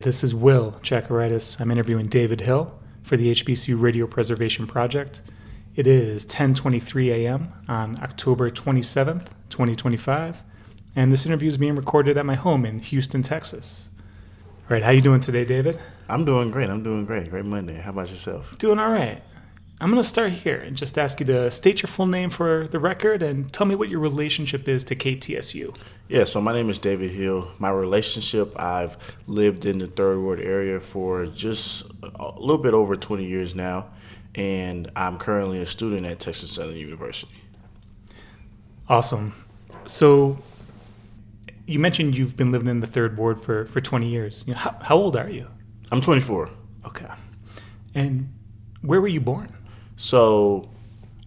This is Will Tchakirides. I'm interviewing David Hill for the HBCU Radio Preservation Project. It is 10:23 a.m. on October 27th, 2025, and this interview is being recorded at my home in Houston, Texas. All right, how you doing today, David? I'm doing great. Great Monday. How about yourself? Doing all right. I'm going to start here and just ask you to state your full name for the record and tell me what your relationship is to KTSU. Yeah, so my name is David Hill. My relationship, I've lived in the Third Ward area for just a little bit over 20 years now, and I'm currently a student at Texas Southern University. Awesome. So you mentioned you've been living in the Third Ward for 20 years. How old are you? I'm 24. Okay. And where were you born? So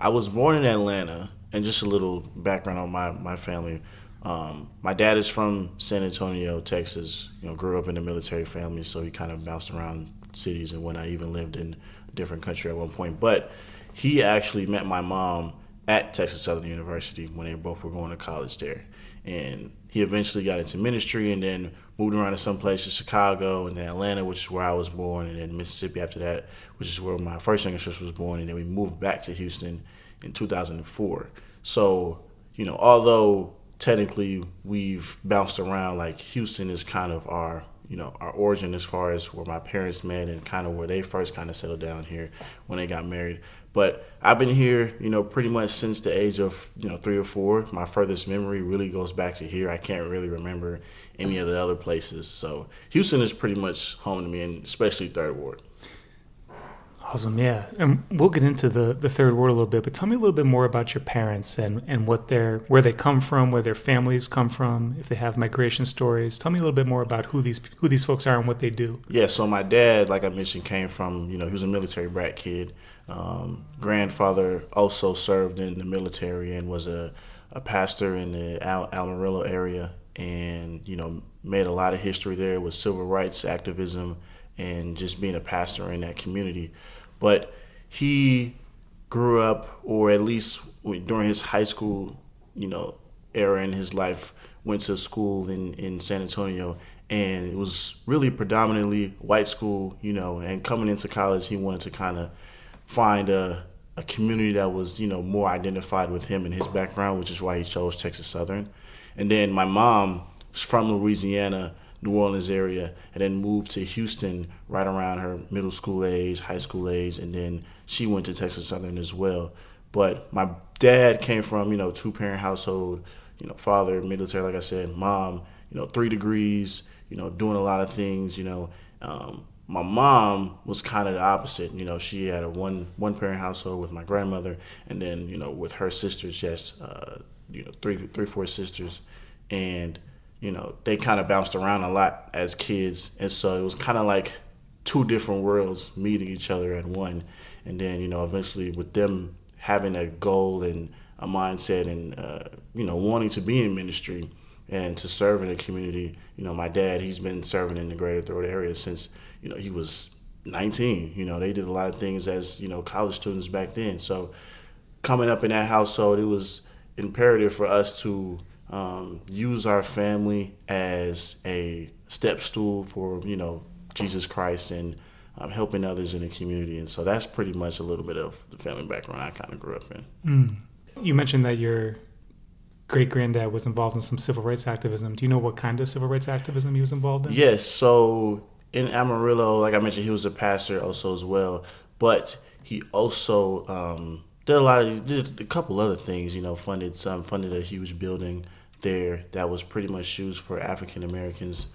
I was born in Atlanta, and just a little background on my family. My dad is from San Antonio, Texas. Grew up in a military family, so he kind of bounced around cities and whatnot. Even lived in a different country at one point. But he actually met my mom at Texas Southern University when they both were going to college there. And he eventually got into ministry and then moved around to some places, Chicago and then Atlanta, which is where I was born, and then Mississippi after that, which is where my first younger sister was born. And then we moved back to Houston in 2004. So, although technically we've bounced around, like Houston is kind of our origin as far as where my parents met and kind of where they first kind of settled down here when they got married. But I've been here, pretty much since the age of, 3 or 4. My furthest memory really goes back to here. I can't really remember any of the other places. So Houston is pretty much home to me, and especially Third Ward. Awesome, yeah. And we'll get into the Third Ward a little bit, but tell me a little bit more about your parents and where they come from, where their families come from, if they have migration stories. Tell me a little bit more about who these folks are and what they do. Yeah, so my dad, like I mentioned, came from, he was a military brat kid. Grandfather also served in the military and was a pastor in the Amarillo area, and, made a lot of history there with civil rights activism and just being a pastor in that community. But he grew up, or at least during his high school, era in his life, went to school in San Antonio, and it was really predominantly white school, and coming into college, he wanted to kind of find a community that was, more identified with him and his background, which is why he chose Texas Southern. And then my mom was from Louisiana, New Orleans area, and then moved to Houston right around her middle school age, high school age, and then she went to Texas Southern as well. But my dad came from, 2-parent household, father, military, like I said, mom, 3 degrees, doing a lot of things, My mom was kind of the opposite. She had a one-parent household with my grandmother, and then, with her sisters, just, 4 sisters, and they kind of bounced around a lot as kids, and so it was kind of like 2 different worlds meeting each other at one. And then, eventually with them having a goal and a mindset and, wanting to be in ministry and to serve in the community, my dad, he's been serving in the greater Third area since, he was 19. They did a lot of things as, college students back then. So coming up in that household, it was imperative for us to use our family as a step stool for, Jesus Christ and helping others in the community. And so that's pretty much a little bit of the family background I kind of grew up in. You mentioned that your great-granddad was involved in some civil rights activism. Do you know what kind of civil rights activism he was involved in? Yes. So in Amarillo, like I mentioned, he was a pastor also as well. But he also did a couple other things, funded a huge building there that was pretty much used for African Americans.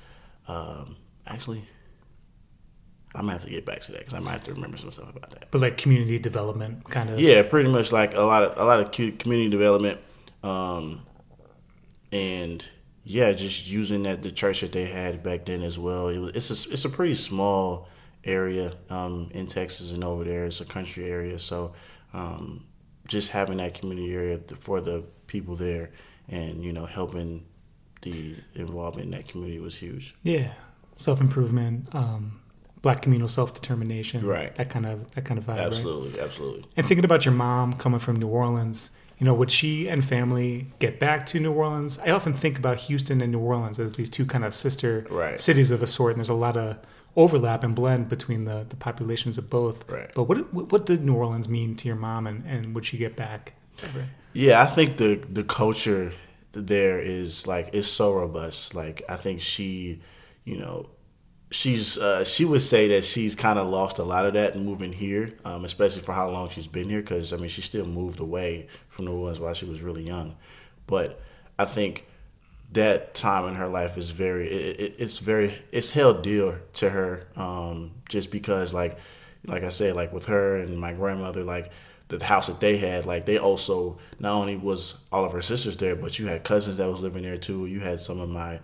Actually, I'm gonna have to get back to that because I might have to remember some stuff about that. But like community development kind of. Yeah, pretty much like a lot of community development, and yeah, just using the church that they had back then as well. It's a pretty small area in Texas and over there. It's a country area, so just having that community area for the people there and helping the involvement in that community was huge. Yeah, self-improvement, Black communal self-determination, Right. that kind of vibe, Absolutely, right? absolutely. And thinking about your mom coming from New Orleans, would she and family get back to New Orleans? I often think about Houston and New Orleans as these two kind of sister Right. cities of a sort, and there's a lot of overlap and blend between the populations of both. Right. But what did New Orleans mean to your mom, and would she get back ever? Yeah, I think the culture there is it's so robust. Like, I think she, she would say that she's kind of lost a lot of that moving here, especially for how long she's been here. Because she still moved away from New Orleans while she was really young, but I think that time in her life is it's held dear to her, just because like I said, like with her and my grandmother, like the house that they had, like they also, not only was all of her sisters there, but you had cousins that was living there too. You had some of my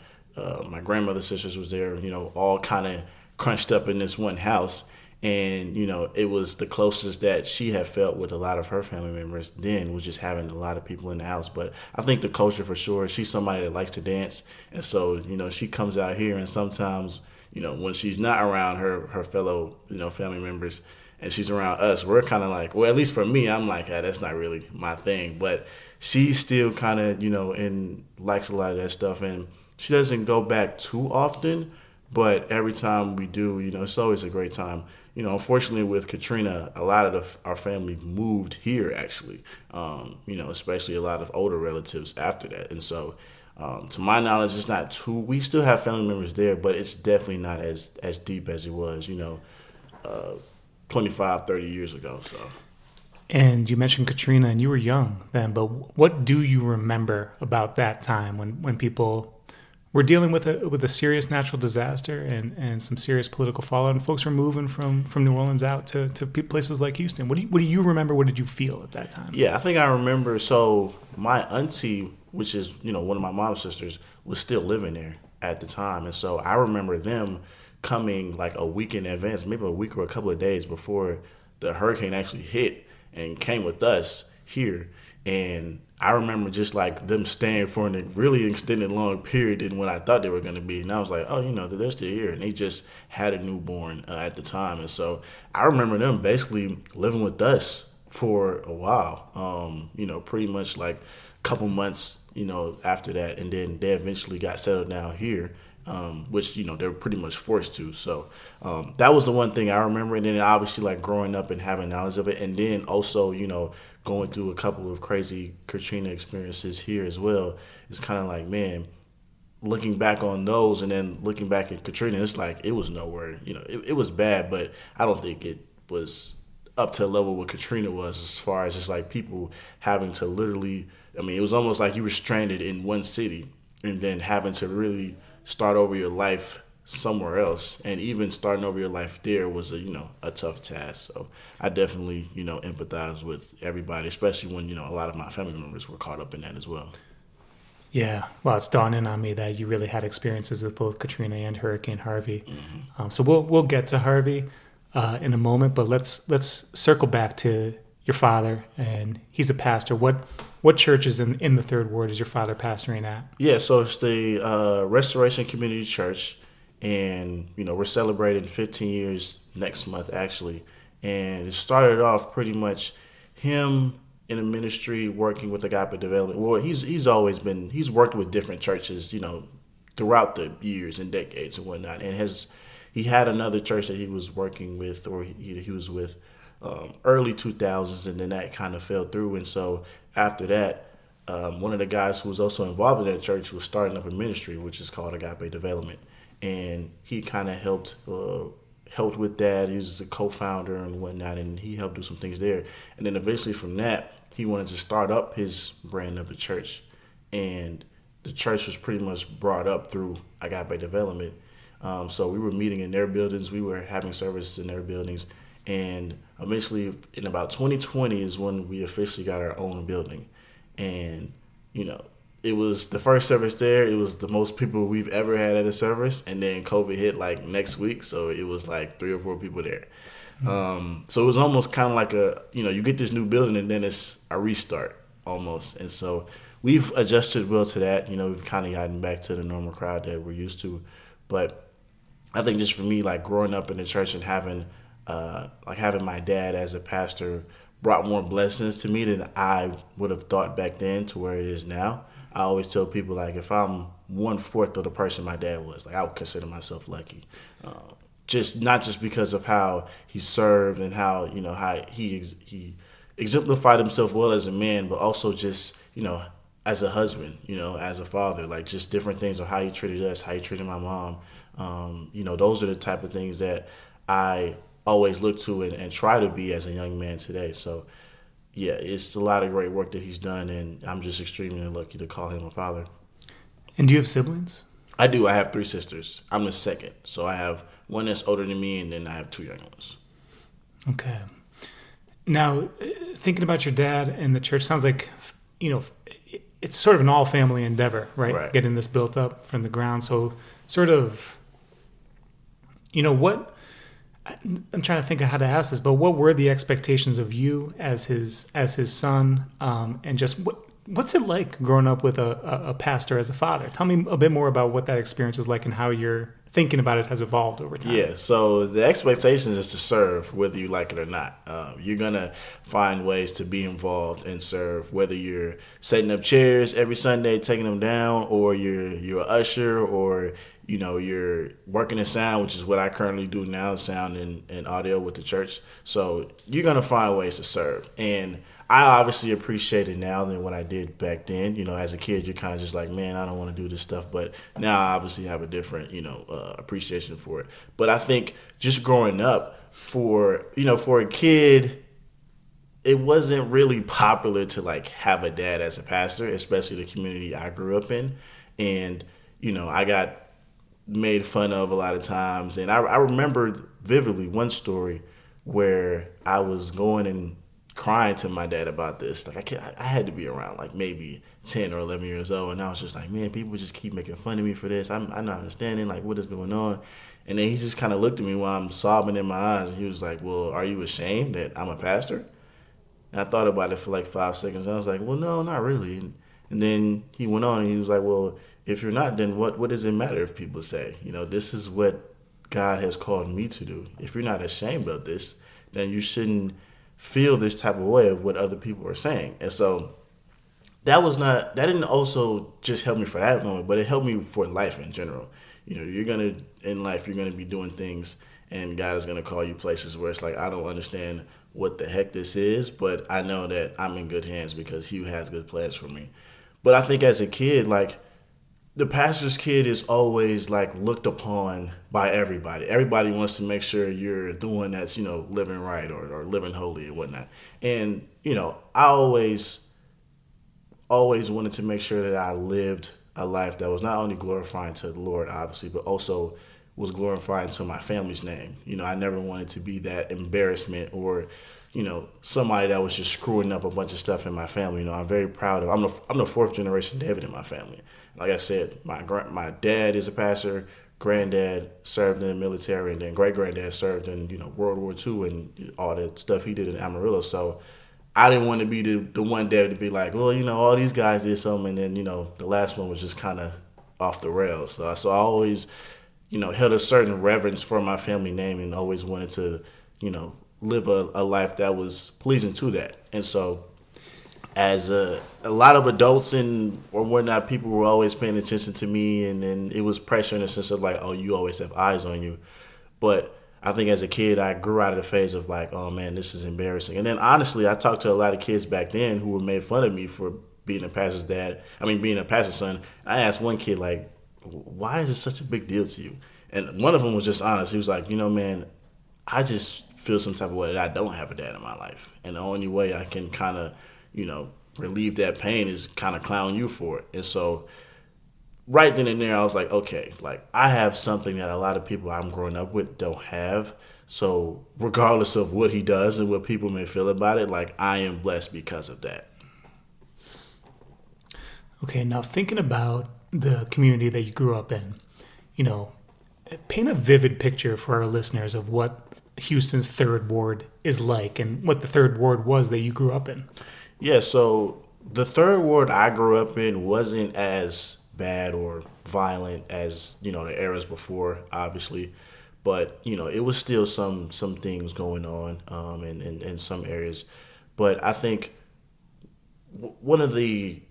grandmother's sisters was there, all kind of crunched up in this one house. And, it was the closest that she had felt with a lot of her family members then, was just having a lot of people in the house. But I think the culture, for sure, she's somebody that likes to dance. And so, she comes out here, and sometimes, when she's not around her fellow, family members, and she's around us, we're kind of like, well, at least for me, I'm like, that's not really my thing. But she still kind of, and likes a lot of that stuff. And she doesn't go back too often, but every time we do, it's always a great time. Unfortunately with Katrina, a lot of our family moved here actually, especially a lot of older relatives after that. And so, to my knowledge, it's not too, we still have family members there, but it's definitely not as deep as it was, 25, 30 years ago. So. And you mentioned Katrina, and you were young then, but what do you remember about that time when people were dealing with a serious natural disaster and some serious political fallout, and folks were moving from New Orleans out to places like Houston? What do you remember? What did you feel at that time? Yeah, I think I remember. So my auntie, which is one of my mom's sisters, was still living there at the time, and so I remember them coming like a week in advance, maybe a week or a couple of days before the hurricane actually hit, and came with us here. And I remember just like them staying for a really extended long period than what I thought they were going to be. And I was like, oh, they're still here. And they just had a newborn at the time. And so I remember them basically living with us for a while, pretty much like a couple months, after that. And then they eventually got settled down here, which, they were pretty much forced to. So that was the one thing I remember. And then obviously like growing up and having knowledge of it. And then also, going through a couple of crazy Katrina experiences here as well. It's kind of like, man, looking back on those and then looking back at Katrina, it's like it was nowhere. It was bad, but I don't think it was up to the level what Katrina was, as far as just like people having to literally, it was almost like you were stranded in one city and then having to really start over your life somewhere else, and even starting over your life there was a tough task. So I definitely empathize with everybody, especially when a lot of my family members were caught up in that as well. Yeah, well, it's dawning on me that you really had experiences with both Katrina and Hurricane Harvey. Mm-hmm. So we'll get to Harvey in a moment, but let's circle back to your father, and he's a pastor. What church is in the Third Ward is your father pastoring at? Yeah, so it's the Restoration Community Church. And, we're celebrating 15 years next month, actually. And it started off pretty much him in a ministry working with Agape Development. Well, he's worked with different churches, throughout the years and decades and whatnot. And he had another church that he was working with, or he was with early 2000s, and then that kind of fell through. And so after that, one of the guys who was also involved in that church was starting up a ministry, which is called Agape Development. And he kind of helped with that. He was a co-founder and whatnot, and he helped do some things there. And then eventually from that, he wanted to start up his brand of the church. And the church was pretty much brought up through Agape Development. So we were meeting in their buildings. We were having services in their buildings. And eventually, in about 2020 is when we officially got our own building. And, it was the first service there. It was the most people we've ever had at a service. And then COVID hit like next week. So it was like 3 or 4 people there. So it was almost kind of like you get this new building and then it's a restart almost. And so we've adjusted well to that. We've kind of gotten back to the normal crowd that we're used to. But I think just for me, like growing up in the church and having my dad as a pastor brought more blessings to me than I would have thought back then to where it is now. I always tell people, like, if I'm 1/4 of the person my dad was, like, I would consider myself lucky. Just not just because of how he served and how he exemplified himself well as a man, but also just as a husband, as a father, like just different things of how he treated us, how he treated my mom. Those are the type of things that I always look to and try to be as a young man today. So, yeah, it's a lot of great work that he's done, and I'm just extremely lucky to call him a father. And do you have siblings? I do. I have 3 sisters. I'm the second. So I have one that's older than me, and then I have 2 young ones. Okay. Now, thinking about your dad and the church, sounds like, it's sort of an all-family endeavor, right? Getting this built up from the ground. So sort of, what, I'm trying to think of how to ask this, but what were the expectations of you as his son, and just what's it like growing up with a pastor as a father? Tell me a bit more about what that experience is like and how your thinking about it has evolved over time. Yeah, so the expectation is to serve whether you like it or not. You're going to find ways to be involved and serve, whether you're setting up chairs every Sunday, taking them down, or you're an usher, or you're working in sound, which is what I currently do now, sound and audio with the church. So you're going to find ways to serve. And I obviously appreciate it now than what I did back then. As a kid, you're kind of just like, man, I don't want to do this stuff. But now I obviously have a different, appreciation for it. But I think just growing up for a kid, it wasn't really popular to like have a dad as a pastor, especially the community I grew up in. And, I got made fun of a lot of times. And I remember vividly one story where I was going and crying to my dad about this. Like I had to be around like maybe 10 or 11 years old, and I was just like, man, people just keep making fun of me for this. I'm not understanding like what is going on. And then he just kind of looked at me while I'm sobbing in my eyes, and he was like, well, are you ashamed that I'm a pastor? And I thought about it for like 5 seconds, and I was like, well, no, not really. And then he went on and he was like, well, if you're not, then what does it matter if people say? This is what God has called me to do. If you're not ashamed of this, then you shouldn't feel this type of way of what other people are saying. And so that didn't also just help me for that moment, but it helped me for life in general. In life, you're going to be doing things, and God is going to call you places where it's like, I don't understand what the heck this is, but I know that I'm in good hands because He has good plans for me. But I think as a kid, like, the pastor's kid is always like looked upon by everybody. Everybody wants to make sure you're the one that's, living right or living holy and whatnot. And, I always wanted to make sure that I lived a life that was not only glorifying to the Lord, obviously, but also was glorifying to my family's name. I never wanted to be that embarrassment or, somebody that was just screwing up a bunch of stuff in my family. I'm very proud of. I'm the 4th generation David in my family. Like I said, my dad is a pastor, granddad served in the military, and then great-granddad served in World War II and all that stuff he did in Amarillo. So I didn't want to be the one dad to be like, well, all these guys did something, and then the last one was just kind of off the rails. So I always held a certain reverence for my family name and always wanted to live a life that was pleasing to that. And so as a lot of adults or whatnot, people were always paying attention to me, and then it was pressure in the sense of like, oh, you always have eyes on you. But I think as a kid, I grew out of the phase of like, oh man, this is embarrassing. And then honestly, I talked to a lot of kids back then who were made fun of me for being a pastor's son. I asked one kid, like, why is it such a big deal to you? And one of them was just honest. He was like, man, I just feel some type of way that I don't have a dad in my life. And the only way I can kind of, relieve that pain is kind of clown you for it. And so right then and there, I was like, okay, like I have something that a lot of people I'm growing up with don't have. So regardless of what he does and what people may feel about it, like I am blessed because of that. Okay, now thinking about the community that you grew up in, paint a vivid picture for our listeners of what Houston's 3rd Ward is like and what the 3rd Ward was that you grew up in. Yeah, so the 3rd Ward I grew up in wasn't as bad or violent as, the eras before, obviously. But, it was still some things going on in some areas. But I think one of the,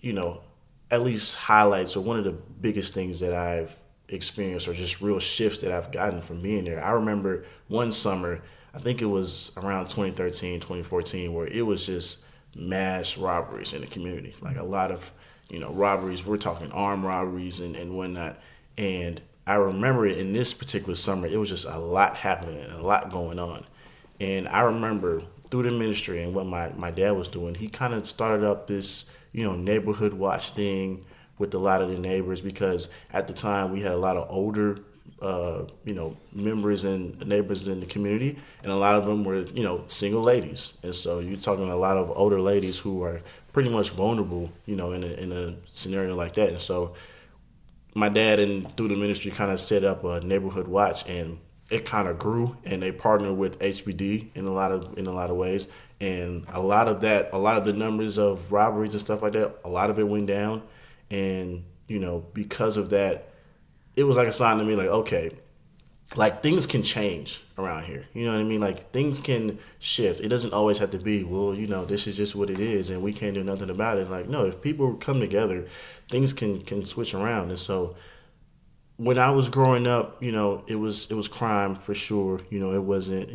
at least highlights, or one of the biggest things that I've experienced, or just real shifts that I've gotten from being there. I remember one summer, I think it was around 2013, 2014, where it was just mass robberies in the community. Like a lot of, robberies. We're talking armed robberies and whatnot. And I remember in this particular summer, it was just a lot happening and a lot going on. And I remember through the ministry and what my dad was doing, he kind of started up this, neighborhood watch thing with a lot of the neighbors, because at the time we had a lot of older, members and neighbors in the community, and a lot of them were, single ladies. And so you're talking a lot of older ladies who are pretty much vulnerable, in a scenario like that. And so my dad and through the ministry kind of set up a neighborhood watch, and it kind of grew, and they partnered with HBD in a lot of ways. And a lot of the numbers of robberies and stuff like that, a lot of it went down. And, because of that, it was like a sign to me, like, okay, like things can change around here. You know what I mean? Like things can shift. It doesn't always have to be, well, this is just what it is and we can't do nothing about it. Like, no, if people come together, things can switch around. And so when I was growing up, it was crime for sure. It wasn't,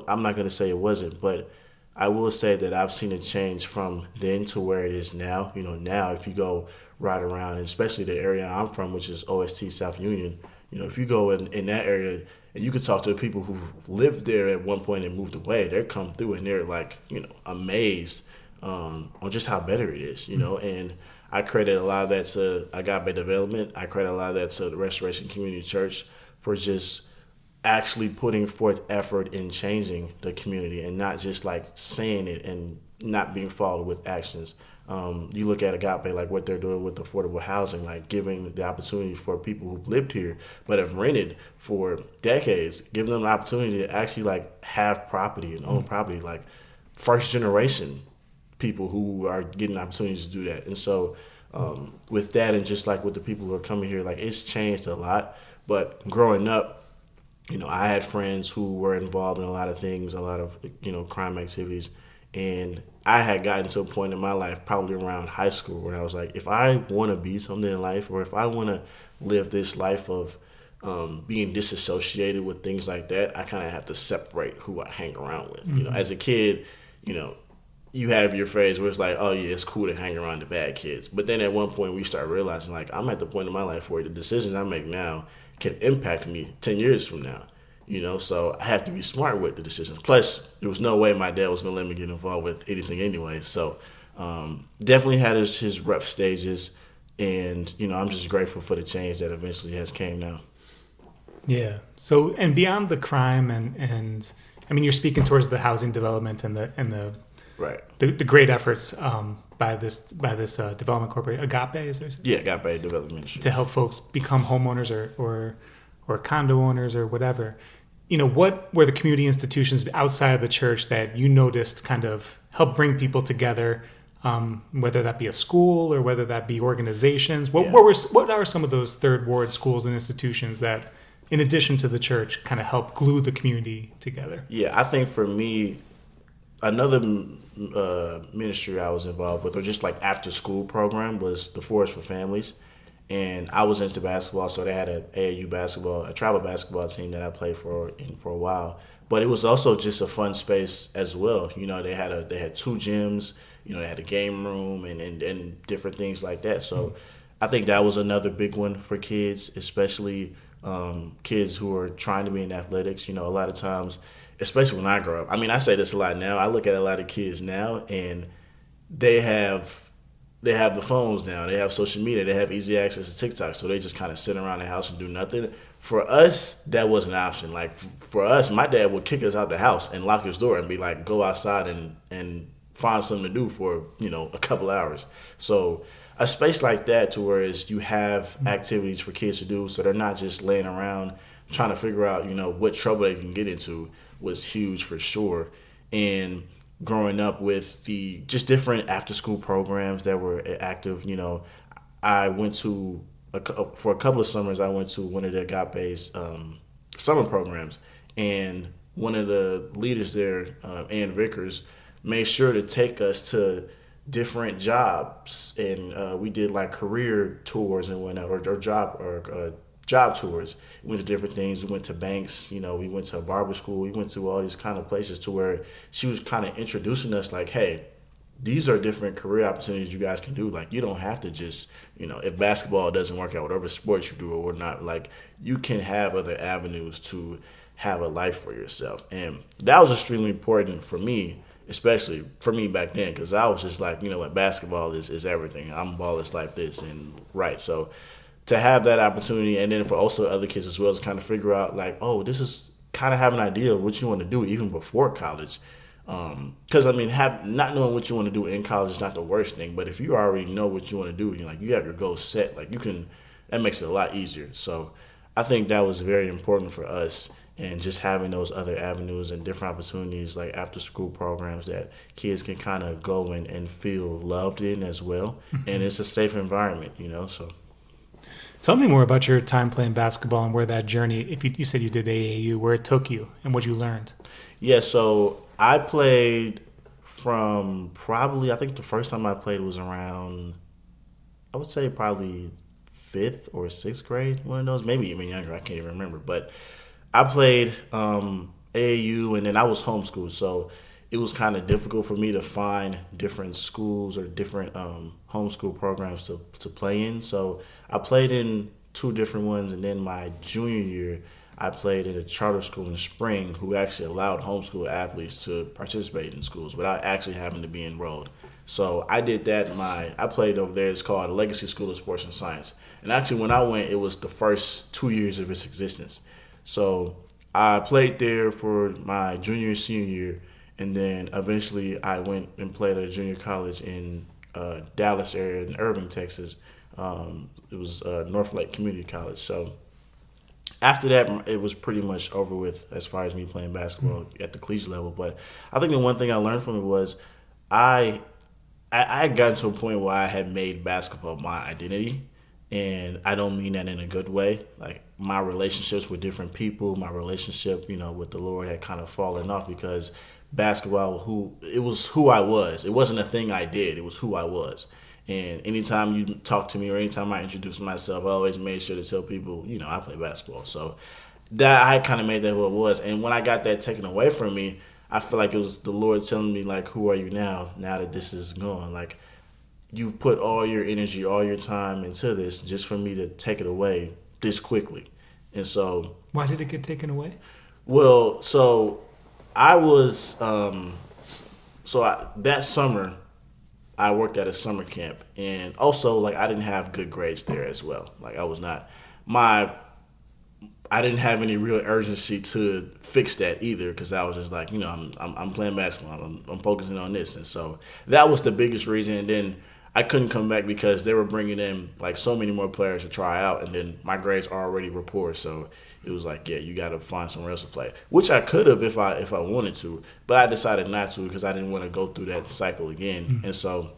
I'm not going to say it wasn't, but I will say that I've seen it change from then to where it is now. Now if you go right around, and especially the area I'm from, which is OST South Union, if you go in that area and you could talk to people who lived there at one point and moved away, they come through and they're like, amazed on just how better it is, and I credit a lot of that to Agape Development. I credit a lot of that to the Restoration Community Church for just actually putting forth effort in changing the community and not just like saying it and not being followed with actions. You look at Agape, like what they're doing with affordable housing, like giving the opportunity for people who've lived here but have rented for decades, giving them the opportunity to actually like have property and own property, like first generation people who are getting opportunities to do that. And so with that, and just like with the people who are coming here, like it's changed a lot. But growing up, I had friends who were involved in a lot of things, a lot of, crime activities. And I had gotten to a point in my life, probably around high school, where I was like, if I want to be something in life, or if I want to live this life of being disassociated with things like that, I kind of have to separate who I hang around with. Mm-hmm. As a kid, you have your phase where it's like, oh yeah, it's cool to hang around the bad kids. But then at one point we start realizing, like, I'm at the point in my life where the decisions I make now can impact me 10 years from now. So I have to be smart with the decisions. Plus, there was no way my dad was going to let me get involved with anything anyway. So definitely had his rough stages. And, I'm just grateful for the change that eventually has came now. Yeah. So, and beyond the crime and I mean, you're speaking towards the housing development and the right. The great efforts by this development corporation, Agape, is there? Yeah, Agape Development Ministries. To help folks become homeowners or condo owners or whatever. What were the community institutions outside of the church that you noticed kind of help bring people together, whether that be a school or whether that be organizations? What are some of those third ward schools and institutions that, in addition to the church, kind of help glue the community together? Yeah, I think for me, another ministry I was involved with, or just like after school program, was the Forest for Families. And I was into basketball, so they had a AAU basketball, a travel basketball team that I played for a while. But it was also just a fun space as well. They had two gyms, they had a game room and different things like that. So I think that was another big one for kids, especially kids who are trying to be in athletics. A lot of times, especially when I grow up. I mean, I say this a lot now. I look at a lot of kids now, and they have the phones now. They have social media. They have easy access to TikTok. So they just kind of sit around the house and do nothing. For us, that was an option. Like, for us, my dad would kick us out the house and lock his door and be like, go outside and find something to do for, a couple hours. So a space like that, to where you have activities for kids to do, so they're not just laying around trying to figure out, what trouble they can get into, was huge for sure. And growing up with the just different after school programs that were active, I went to for a couple of summers. I went to one of the Agape's summer programs, and one of the leaders there, Ann Vickers, made sure to take us to different jobs, and we did like career tours and whatnot, or job tours. We went to different things. We went to banks. We went to a barber school. We went to all these kind of places to where she was kind of introducing us, like, hey, these are different career opportunities you guys can do. Like, you don't have to just, if basketball doesn't work out, whatever sports you do or whatnot, like, you can have other avenues to have a life for yourself. And that was extremely important for me, especially for me back then, because I was just like, what, basketball is everything. I'm ballless like this. And right. So to have that opportunity, and then for also other kids as well, to kind of figure out like, oh, this is kind of have an idea of what you want to do even before college. Because not knowing what you want to do in college is not the worst thing, but if you already know what you want to do, you have your goals set, like that makes it a lot easier. So I think that was very important for us, and just having those other avenues and different opportunities, like after school programs that kids can kind of go and feel loved in as well. And it's a safe environment, so. Tell me more about your time playing basketball and where that journey, if you said you did AAU, where it took you and what you learned. Yeah, so I played from probably, I think the first time I played was around, I would say probably 5th or 6th grade, one of those, maybe even younger, I can't even remember. But I played AAU, and then I was homeschooled, so it was kind of difficult for me to find different schools or different homeschool programs to play in. So I played in 2 different ones, and then my junior year, I played at a charter school in the spring who actually allowed homeschool athletes to participate in schools without actually having to be enrolled. So I did that. I played over there. It's called Legacy School of Sports and Science. And actually, when I went, it was the first 2 years of its existence. So I played there for my junior and senior year, and then eventually I went and played at a junior college in Dallas area in Irving, Texas. It was North Lake Community College. So after that, it was pretty much over with as far as me playing basketball at the collegiate level. But I think the one thing I learned from it was I had gotten to a point where I had made basketball my identity. And I don't mean that in a good way. Like, my relationships with different people, my relationship, with the Lord had kind of fallen off because basketball, it was who I was. It wasn't a thing I did. It was who I was. And anytime you talk to me or anytime I introduce myself, I always made sure to tell people, I play basketball. So that I kind of made that who it was. And when I got that taken away from me, I feel like it was the Lord telling me, like, who are you now that this is gone? Like, you've put all your energy, all your time into this just for me to take it away this quickly. And so... Why did it get taken away? Well, so I was... that summer, I worked at a summer camp. And also, like, I didn't have good grades there as well. Like, I was not... I didn't have any real urgency to fix that either because I was just like, I'm playing basketball. I'm focusing on this. And so that was the biggest reason. And then I couldn't come back because they were bringing in like so many more players to try out, and then my grades already were poor, so it was like, yeah, you got to find somewhere else to play, which I could have if I wanted to, but I decided not to because I didn't want to go through that cycle again. Mm-hmm. And so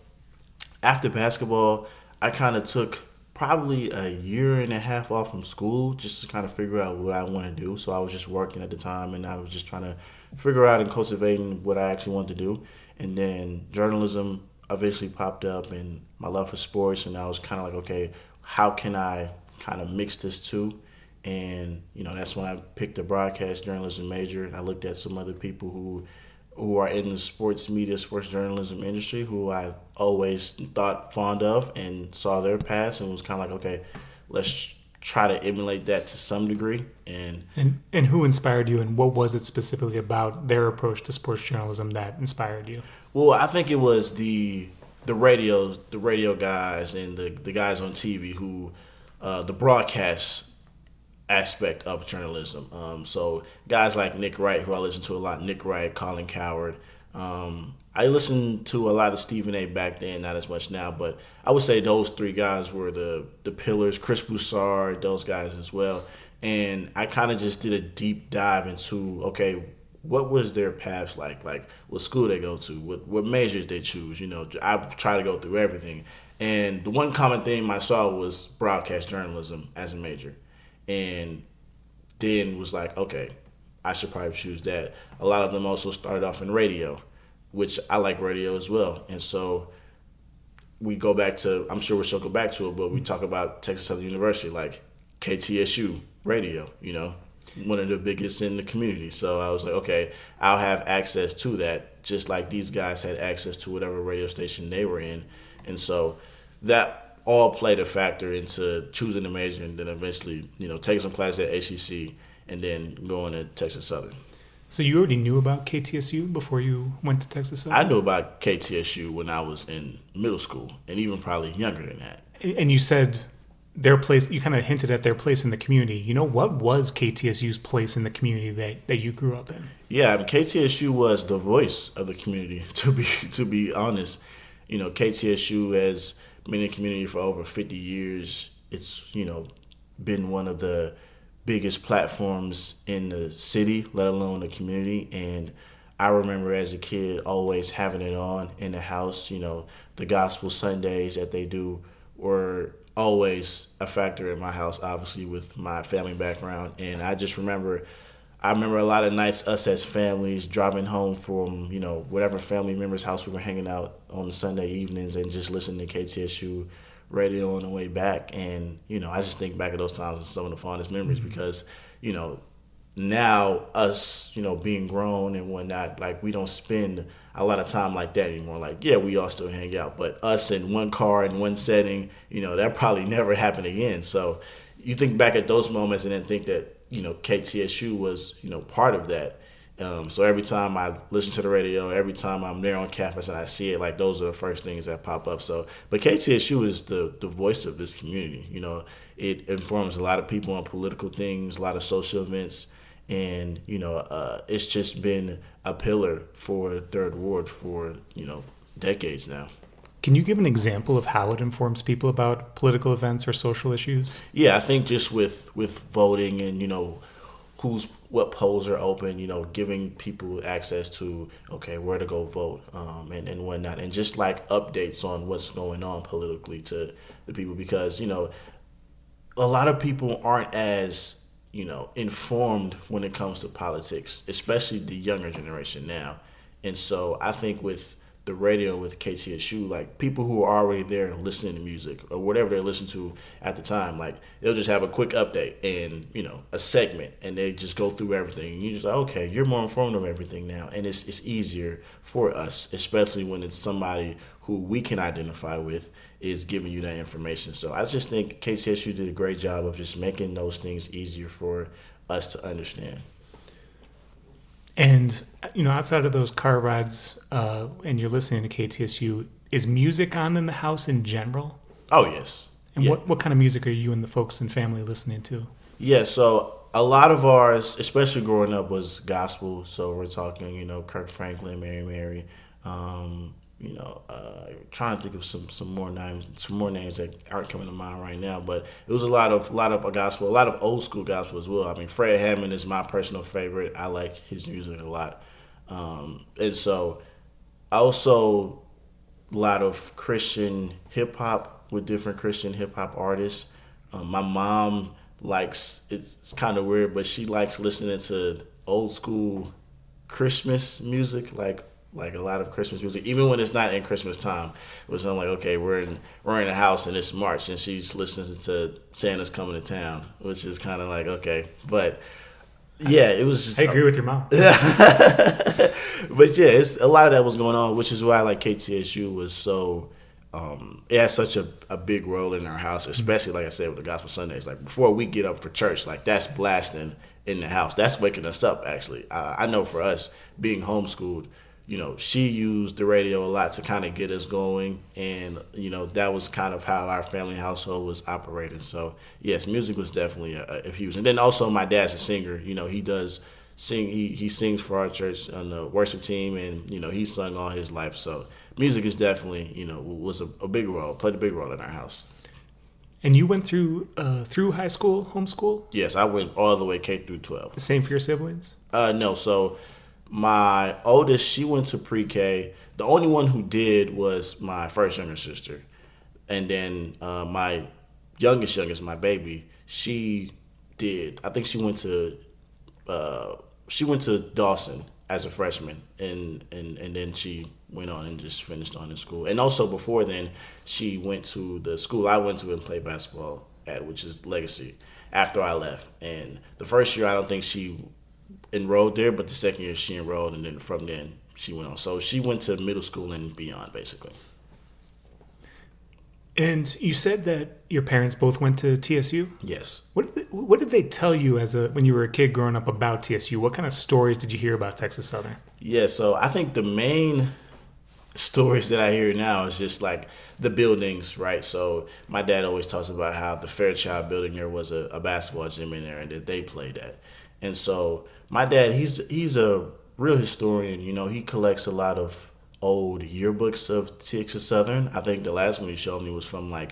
after basketball, I kind of took probably a year and a half off from school just to kind of figure out what I want to do. So I was just working at the time, and I was just trying to figure out and cultivating what I actually wanted to do. And then journalism eventually popped up, and my love for sports, and I was kind of like, okay, how can I kind of mix this too? And that's when I picked a broadcast journalism major, and I looked at some other people who are in the sports media, sports journalism industry, who I always thought fond of, and saw their paths, and was kind of like, okay, let's try to emulate that to some degree. And who inspired you, and what was it specifically about their approach to sports journalism that inspired you? Well, I think it was the radio guys and the guys on TV who the broadcast aspect of journalism. So guys like Nick Wright, who I listen to a lot, Nick Wright, Colin Cowherd. I listened to a lot of Stephen A. back then, not as much now, but I would say those 3 guys were the pillars. Chris Broussard, those guys as well. And I kind of just did a deep dive into, okay, what was their paths like? Like, what school they go to, what majors they choose. I try to go through everything. And the one common theme I saw was broadcast journalism as a major. And then was like, okay, I should probably choose that. A lot of them also started off in radio, which I like radio as well. And so we go back to, I'm sure we'll circle back to it, but we talk about Texas Southern University, like KTSU radio, one of the biggest in the community. So I was like, okay, I'll have access to that, just like these guys had access to whatever radio station they were in. And so that all played a factor into choosing a major and then eventually, taking some classes at HCC and then going to Texas Southern. So you already knew about KTSU before you went to Texas Southern? I knew about KTSU when I was in middle school and even probably younger than that. And you said their place, you kind of hinted at their place in the community. What was KTSU's place in the community that you grew up in? Yeah, KTSU was the voice of the community, to be honest. KTSU has been in the community for over 50 years. It's, been one of the biggest platforms in the city, let alone the community. And I remember as a kid always having it on in the house. The gospel Sundays that they do were always a factor in my house, obviously with my family background. And I remember a lot of nights us as families driving home from, whatever family member's house we were hanging out on the Sunday evenings and just listening to KTSU radio on the way back. And, I just think back at those times as some of the fondest memories because, now us, being grown and whatnot, like we don't spend a lot of time like that anymore. Like, yeah, we all still hang out, but us in one car in one setting, that probably never happened again. So you think back at those moments and then think that, KTSU was, part of that. So every time I listen to the radio, every time I'm there on campus and I see it, like those are the first things that pop up. So, but KTSU is the voice of this community. It informs a lot of people on political things, a lot of social events, and it's just been a pillar for Third Ward for decades now. Can you give an example of how it informs people about political events or social issues? Yeah, I think just with voting and what polls are open, giving people access to, where to go vote and whatnot. And just like updates on what's going on politically to the people because, a lot of people aren't as, informed when it comes to politics, especially the younger generation now. And so I think with the radio with KTSU, like people who are already there listening to music or whatever they're listening to at the time, like they'll just have a quick update and a segment and they just go through everything and you're just like, okay, you're more informed of everything now, and it's easier for us, especially when it's somebody who we can identify with is giving you that information. So I just think KTSU did a great job of just making those things easier for us to understand. And, outside of those car rides and you're listening to KTSU, is music on in the house in general? Oh, yes. And what kind of music are you and the folks and family listening to? Yeah, so a lot of ours, especially growing up, was gospel. So we're talking, Kirk Franklin, Mary, trying to think of some more names that aren't coming to mind right now. But it was a lot of gospel, a lot of old school gospel as well. I mean, Fred Hammond is my personal favorite. I like his music a lot, and so also a lot of Christian hip hop with different Christian hip hop artists. My mom likes, it's kind of weird, but she likes listening to old school Christmas music, like a lot of Christmas music, even when it's not in Christmas time. Which I'm like, okay, we're in the house and it's March, and she's listening to Santa's Coming to Town, which is kind of like, okay, but yeah, it was just, I agree with your mom. But yeah, it's a lot of that was going on, which is why like KTSU was so. It has such a big role in our house, especially like I said with the Gospel Sundays. Like before we get up for church, like that's blasting in the house. That's waking us up. Actually, I know for us being homeschooled, she used the radio a lot to kind of get us going, and that was kind of how our family household was operating. So yes, music was definitely a huge. And then also my dad's a singer. He does sing. He sings for our church on the worship team, and he's sung all his life. So music is definitely was a big role, played a big role in our house. And you went through high school, homeschool? Yes, I went all the way K through 12. The same for your siblings? No, so my oldest, she went to pre-K. The only one who did was my first younger sister. And then my youngest, my baby, she did. I think she went to Dawson as a freshman, and then she went on and just finished on in school. And also before then, she went to the school I went to and played basketball at, which is Legacy, after I left. And the first year, I don't think she enrolled there, but the second year she enrolled, and then from then she went on. So she went to middle school and beyond, basically. And you said that your parents both went to TSU? Yes. What did they tell you when you were a kid growing up about TSU? What kind of stories did you hear about Texas Southern? Yeah, so I think the main stories that I hear now is just like the buildings, right? So my dad always talks about how the Fairchild building, there was a basketball gym in there and that they played at. And so my dad, he's a real historian. You know, he collects a lot of old yearbooks of Texas Southern. I think the last one he showed me was from I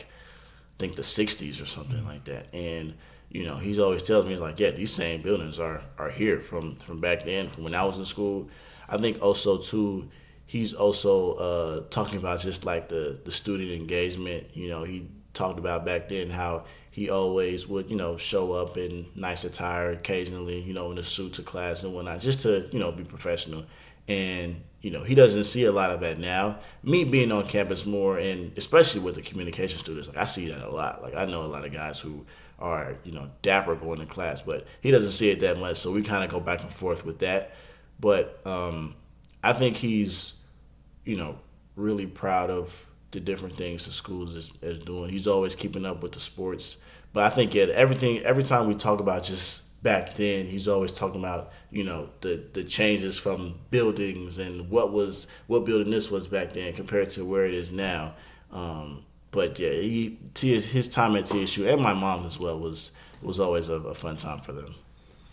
think the 60s or something like that. And, you know, he's always tells me, he's like, yeah, these same buildings are here from back then, from when I was in school. I think also, too, he's also talking about just like the student engagement. You know, he talked about back then how he always would, you know, show up in nice attire occasionally, you know, in a suit to class and whatnot, just to, you know, be professional. And, you know, he doesn't see a lot of that now. Me being on campus more, and especially with the communication students, like I see that a lot. Like I know a lot of guys who are, you know, dapper going to class, but he doesn't see it that much. So we kind of go back and forth with that. But I think he's, you know, really proud of the different things the schools is doing. He's always keeping up with the sports. But I think every time we talk about just back then, he's always talking about, you know, the changes from buildings and what building this was back then compared to where it is now. But yeah, his time at TSU and my mom's as well was always a fun time for them.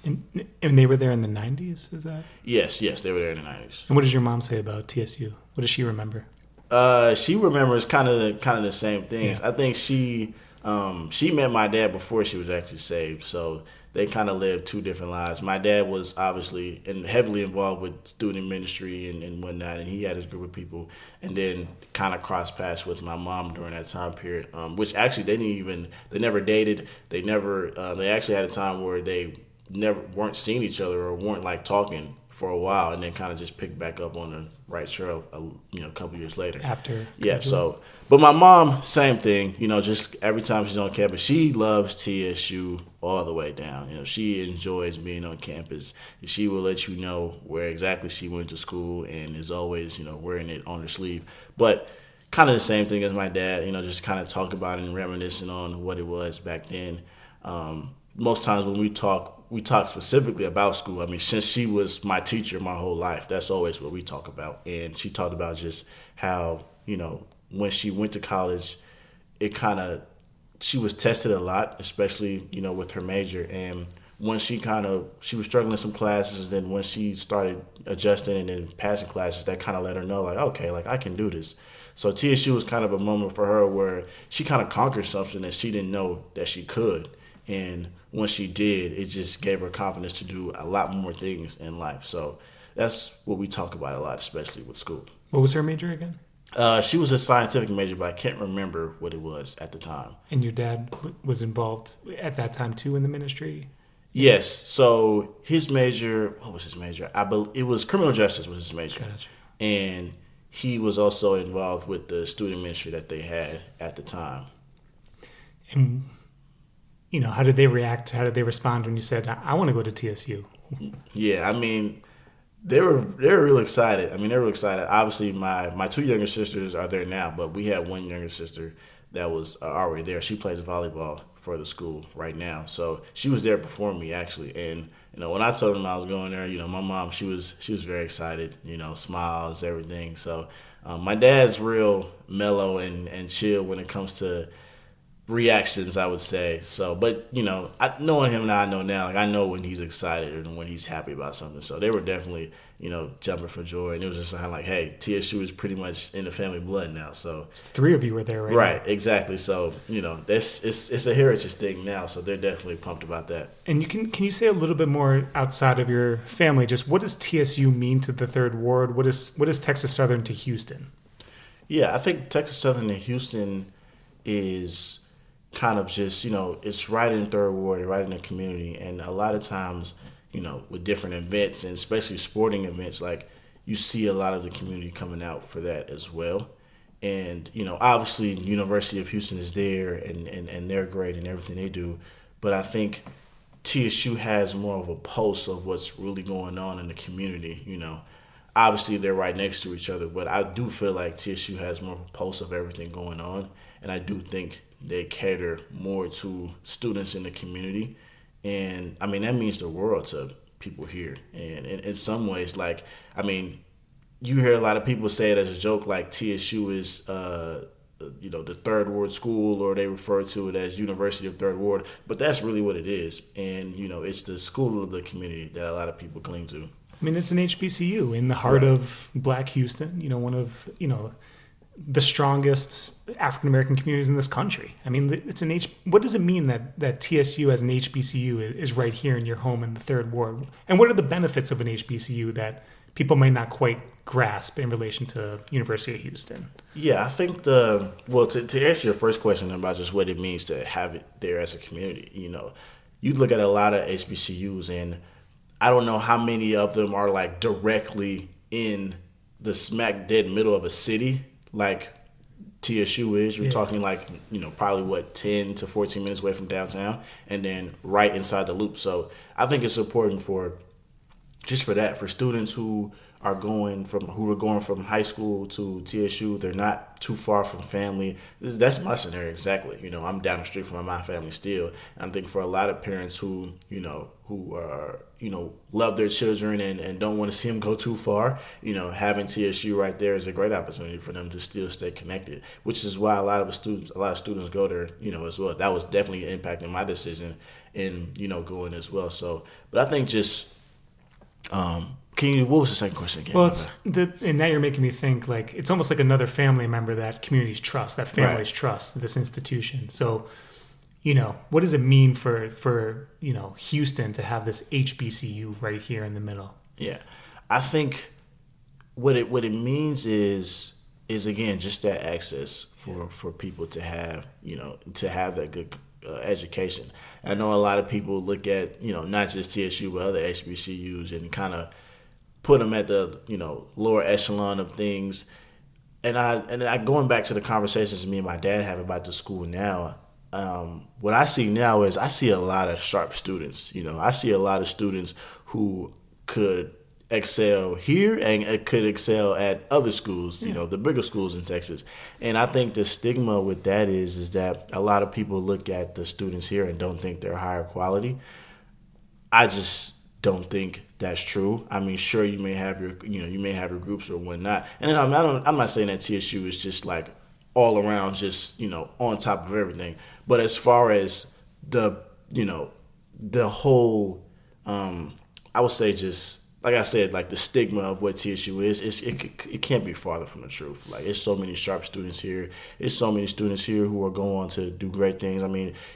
And they were there in the 90s, is that? Yes, they were there in the 90s. And what does your mom say about TSU? What does she remember? She remembers kind of the same things. Yeah. I think she met my dad before she was actually saved, so they kind of lived two different lives. My dad was obviously heavily involved with student ministry and whatnot, and he had his group of people, and then kind of crossed paths with my mom during that time period, which actually they never dated. They actually had a time where they never weren't seeing each other or weren't like talking for a while, and then kind of just picked back up on the right trail, a couple years later. After. Yeah, so, but my mom, same thing, you know, just every time she's on campus, she loves TSU all the way down. You know, she enjoys being on campus. She will let you know where exactly she went to school and is always, you know, wearing it on her sleeve. But kind of the same thing as my dad, you know, just kind of talk about it and reminiscing on what it was back then. Most times when we talk specifically about school. I mean, since she was my teacher my whole life, that's always what we talk about. And she talked about just how, you know, when she went to college, she was tested a lot, especially, you know, with her major. And when she was struggling in some classes, then when she started adjusting and then passing classes, that kind of let her know, like, okay, like I can do this. So TSU was kind of a moment for her where she kind of conquered something that she didn't know that she could. And when she did, it just gave her confidence to do a lot more things in life. So that's what we talk about a lot, especially with school. What was her major again? She was a scientific major, but I can't remember what it was at the time. And your dad was involved at that time, too, in the ministry? Yes. So his major, what was his major? It was criminal justice was his major. Gotcha. And he was also involved with the student ministry that they had at the time. And you know, how did they react? How did they respond when you said, I want to go to TSU? Yeah, I mean, they were real excited. I mean, they were excited. Obviously, my two younger sisters are there now, but we had one younger sister that was already there. She plays volleyball for the school right now. So she was there before me, actually. And, you know, when I told them I was going there, you know, my mom, she was very excited, you know, smiles, everything. So my dad's real mellow and chill when it comes to reactions, I would say. So, but, you know, knowing him now, I know now, like I know when he's excited and when he's happy about something. So they were definitely, you know, jumping for joy. And it was just kind of like, hey, TSU is pretty much in the family blood now. So three of you were there, right? Right, exactly. So, you know, it's a heritage thing now. So they're definitely pumped about that. And can you say a little bit more outside of your family? Just what does TSU mean to the Third Ward? What is Texas Southern to Houston? Yeah, I think Texas Southern to Houston is kind of just, it's right in Third Ward, right in the community. And a lot of times, with different events and especially sporting events, like you see a lot of the community coming out for that as well. And, obviously University of Houston is there and they're great and everything they do. But I think TSU has more of a pulse of what's really going on in the community, Obviously, they're right next to each other, but I do feel like TSU has more of a pulse of everything going on. And I do think they cater more to students in the community. And, that means the world to people here. And in some ways, you hear a lot of people say it as a joke, like TSU is, the Third Ward school, or they refer to it as University of Third Ward. But that's really what it is. And, it's the school of the community that a lot of people cling to. It's an HBCU in the heart of Black Houston, one of, the strongest African-American communities in this country. It's what does it mean that TSU as an HBCU is right here in your home in the Third Ward? And what are the benefits of an HBCU that people might not quite grasp in relation to University of Houston? Yeah, I think to answer your first question about just what it means to have it there as a community, you look at a lot of HBCUs and I don't know how many of them are like directly in the smack dead middle of a city like TSU is. You're talking probably 10 to 14 minutes away from downtown and then right inside the loop. So I think it's important for students who are going from high school to TSU. They're not too far from family. That's my scenario exactly. I'm down the street from my family still. And I think for a lot of parents who are, love their children and don't want to see them go too far, having TSU right there is a great opportunity for them to still stay connected, which is why a lot of students go there, as well. That was definitely impacting my decision in, going as well. So, but I think just, what was the second question again? Well, and now you're making me think like it's almost like another family member that communities trust, that families trust this institution. So, what does it mean for Houston to have this HBCU right here in the middle? Yeah, I think what it means is again just that access for people to have that good education. I know a lot of people look at not just TSU but other HBCUs and kind of put them at the lower echelon of things. And I going back to the conversations me and my dad have about the school now. What I see now is I see a lot of sharp students. I see a lot of students who could excel here and could excel at other schools, the bigger schools in Texas. And I think the stigma with that is that a lot of people look at the students here and don't think they're higher quality. I just don't think that's true. Sure, you may have your groups or whatnot. And I'm not saying that TSU is just like all around just, on top of everything. But as far as the whole, I would say just, like I said, like the stigma of what TSU is, it can't be farther from the truth. Like, it's so many sharp students here. It's so many students here who are going on to do great things.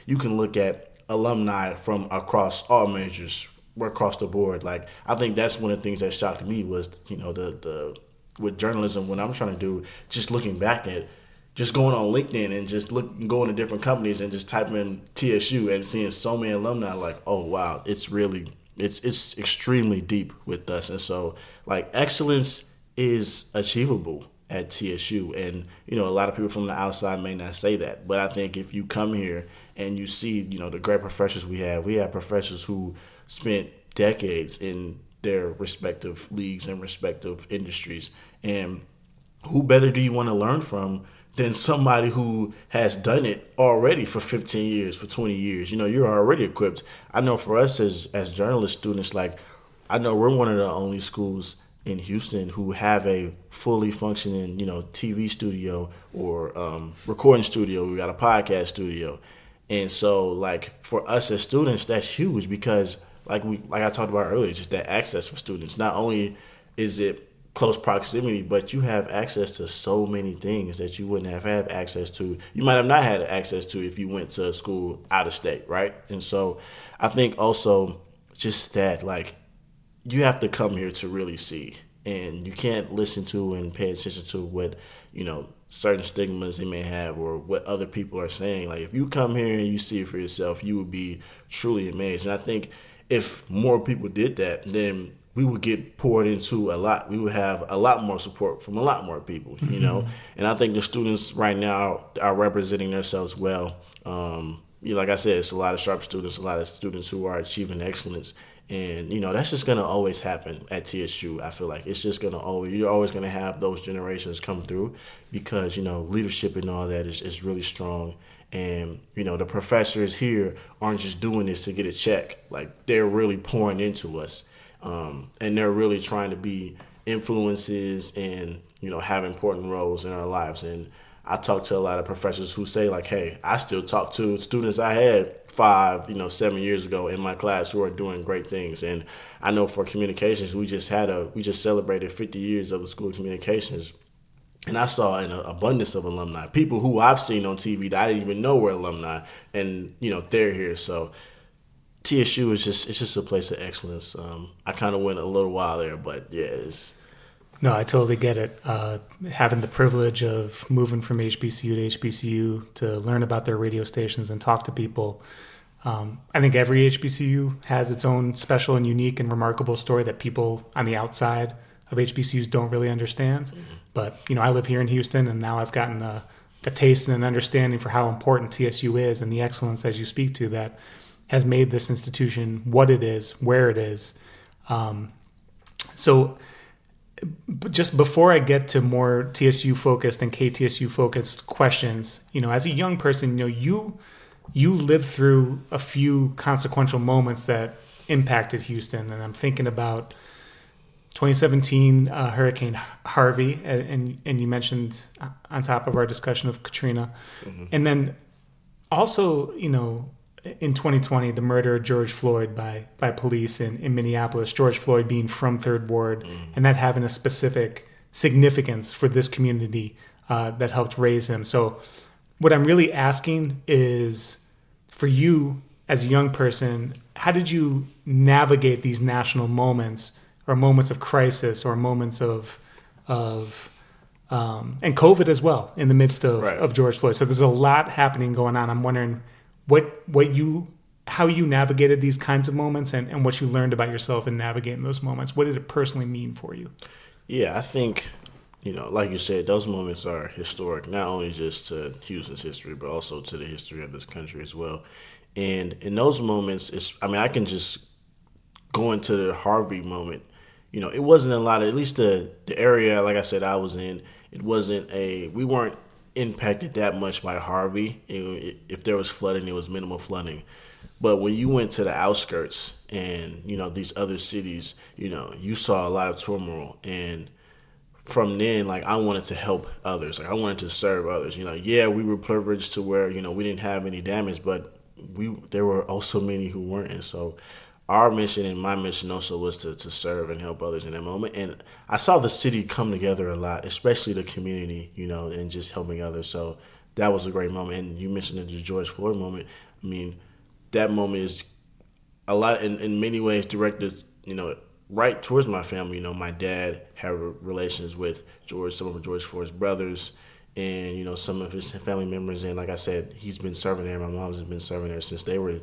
You can look at alumni from across all majors, across the board. Like, I think that's one of the things that shocked me was, the with journalism, what I'm trying to do, just looking back at, just going on LinkedIn and just going to different companies and just typing in TSU and seeing so many alumni, like, oh wow, it's extremely deep with us. And so, like, excellence is achievable at TSU. And, a lot of people from the outside may not say that. But I think if you come here and you see, the great professors we have professors who spent decades in their respective leagues and respective industries. And who better do you want to learn from than somebody who has done it already for 15 years, for 20 years? You're already equipped. I know for us as journalist students, like, I know we're one of the only schools in Houston who have a fully functioning, TV studio or recording studio. We got a podcast studio. And so, like, for us as students, that's huge because like I talked about earlier, just that access for students. Not only is it close proximity, but you have access to so many things that you wouldn't have had access to. You might have not had access to if you went to a school out of state, right? And so I think also just that, like, you have to come here to really see. And you can't listen to and pay attention to what, certain stigmas they may have or what other people are saying. Like if you come here and you see it for yourself, you would be truly amazed. And I think if more people did that, then we would get poured into a lot. We would have a lot more support from a lot more people, you know. And I think the students right now are representing themselves well. Like I said, it's a lot of sharp students, a lot of students who are achieving excellence. And, that's just going to always happen at TSU. I feel like it's just going to you're always going to have those generations come through because, leadership and all that is really strong. And, the professors here aren't just doing this to get a check. Like, they're really pouring into us. And they're really trying to be influences and, have important roles in our lives. And I talk to a lot of professors who say, like, hey, I still talk to students I had 7 years ago in my class who are doing great things. And I know for communications, we just celebrated 50 years of the School of Communications. And I saw an abundance of alumni, people who I've seen on TV that I didn't even know were alumni. And, they're here. So TSU is just a place of excellence. I kind of went a little while there, but yeah, it's... No, I totally get it. Having the privilege of moving from HBCU to HBCU to learn about their radio stations and talk to people. I think every HBCU has its own special and unique and remarkable story that people on the outside of HBCUs don't really understand. Mm-hmm. But, I live here in Houston, and now I've gotten a taste and an understanding for how important TSU is and the excellence, as you speak to, that has made this institution what it is, where it is. So just before I get to more TSU-focused and KTSU-focused questions, as a young person, you lived through a few consequential moments that impacted Houston. And I'm thinking about 2017 Hurricane Harvey, and you mentioned on top of our discussion of Katrina. Mm-hmm. And then also, in 2020, the murder of George Floyd by police in Minneapolis, George Floyd being from Third Ward, and that having a specific significance for this community that helped raise him. So what I'm really asking is, for you as a young person, how did you navigate these national moments or moments of crisis or moments of and COVID as well in the midst of George Floyd? So there's a lot happening going on. I'm wondering how you navigated these kinds of moments and what you learned about yourself in navigating those moments. What did it personally mean for you? Yeah, I think, like you said, those moments are historic, not only just to Houston's history, but also to the history of this country as well. And in those moments, I can just go into the Harvey moment. It wasn't a lot of, at least the area, like I said, I was in, we weren't impacted that much by Harvey. If there was flooding, it was minimal flooding. But when you went to the outskirts and, these other cities, you saw a lot of turmoil. And from then, I wanted to help others. I wanted to serve others. We were privileged to where, we didn't have any damage, but there were also many who weren't. And so our mission and my mission also was to serve and help others in that moment. And I saw the city come together a lot, especially the community, and just helping others. So that was a great moment. And you mentioned the George Floyd moment. That moment is a lot in many ways directed, right towards my family. My dad had relations with some of George Floyd's brothers and, some of his family members. And like I said, he's been serving there. My mom's been serving there since they were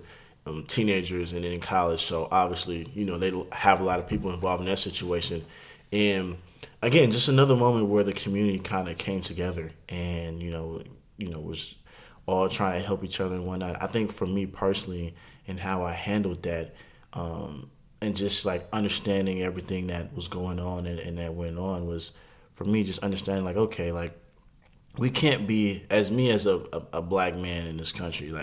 teenagers and in college. So obviously, they have a lot of people involved in that situation. And again, just another moment where the community kind of came together and, was all trying to help each other and whatnot. I think for me personally and how I handled that, and just understanding everything that was going on and that went on was, for me, just understanding okay, we can't be, as a black man in this country,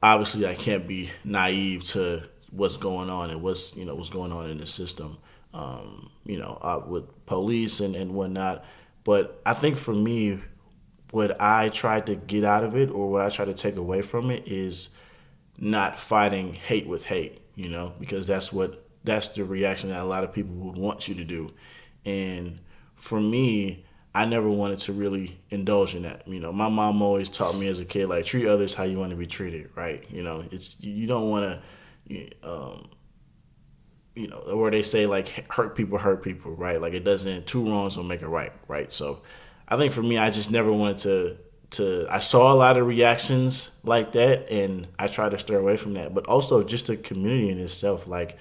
obviously I can't be naive to what's going on and what's going on in the system, with police and whatnot. But I think for me, what I tried to get out of it or what I try to take away from it is not fighting hate with hate, because that's the reaction that a lot of people would want you to do. And for me, I never wanted to really indulge in that. My mom always taught me as a kid, treat others how you want to be treated, right? You don't want to, or they say hurt people, right? It doesn't, two wrongs don't make a right? So I think for me, I just never wanted to. I saw a lot of reactions like that, and I tried to steer away from that. But also, just the community in itself. Like,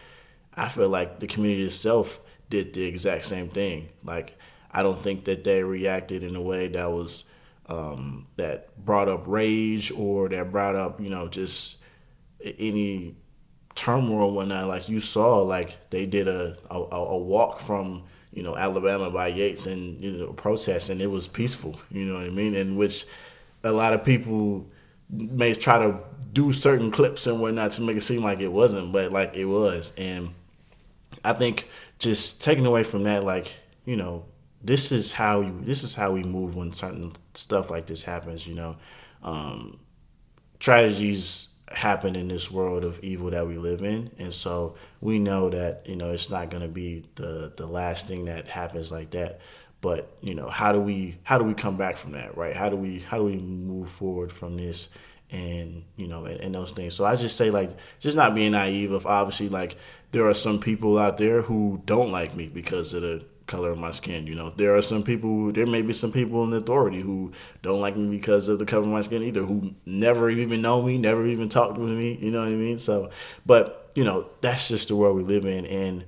I feel like the community itself did the exact same thing. Like, I don't think that they reacted in a way that was that brought up rage or that brought up, just any turmoil and whatnot. Like, you saw, like, they did a walk from, Alabama by Yates and, protest, and it was peaceful, you know what I mean? In which a lot of people may try to do certain clips and whatnot to make it seem like it wasn't, but like it was. And I think just taking away from that, like, this is how we move when certain stuff like this happens. Tragedies happen in this world of evil that we live in, and so we know that it's not going to be the last thing that happens like that. But how do we come back from that, right? How do we move forward from this, and and those things. So I just say, like, just not being naive of, obviously, like, there are some people out there who don't like me because of the color of my skin. There may be some people in authority who don't like me because of the color of my skin either, who never even know me, never even talked with me, you know what I mean? So, but, that's just the world we live in, and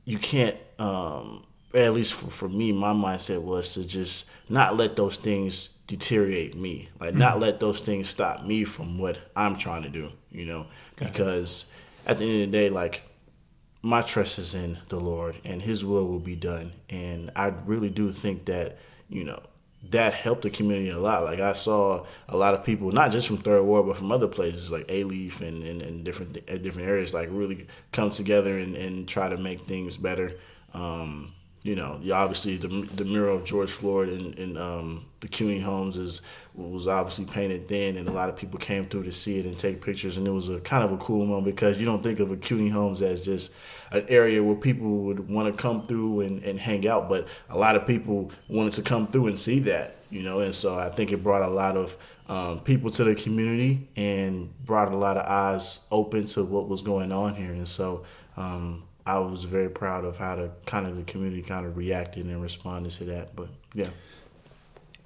you can't, at least for me, my mindset was to just not let those things deteriorate me, like, not let those things stop me from what I'm trying to do, because at the end of the day, like, my trust is in the Lord, and His will be done. And I really do think that, that helped the community a lot. Like, I saw a lot of people, not just from Third Ward, but from other places like A-Leaf and different areas, like, really come together and try to make things better. Obviously the mural of George Floyd in the CUNY homes was obviously painted then, and a lot of people came through to see it and take pictures, and it was a kind of a cool moment, because you don't think of a CUNY homes as just an area where people would want to come through and hang out, but a lot of people wanted to come through and see that, and so I think it brought a lot of people to the community and brought a lot of eyes open to what was going on here, and so I was very proud of how the community kind of reacted and responded to that. But yeah.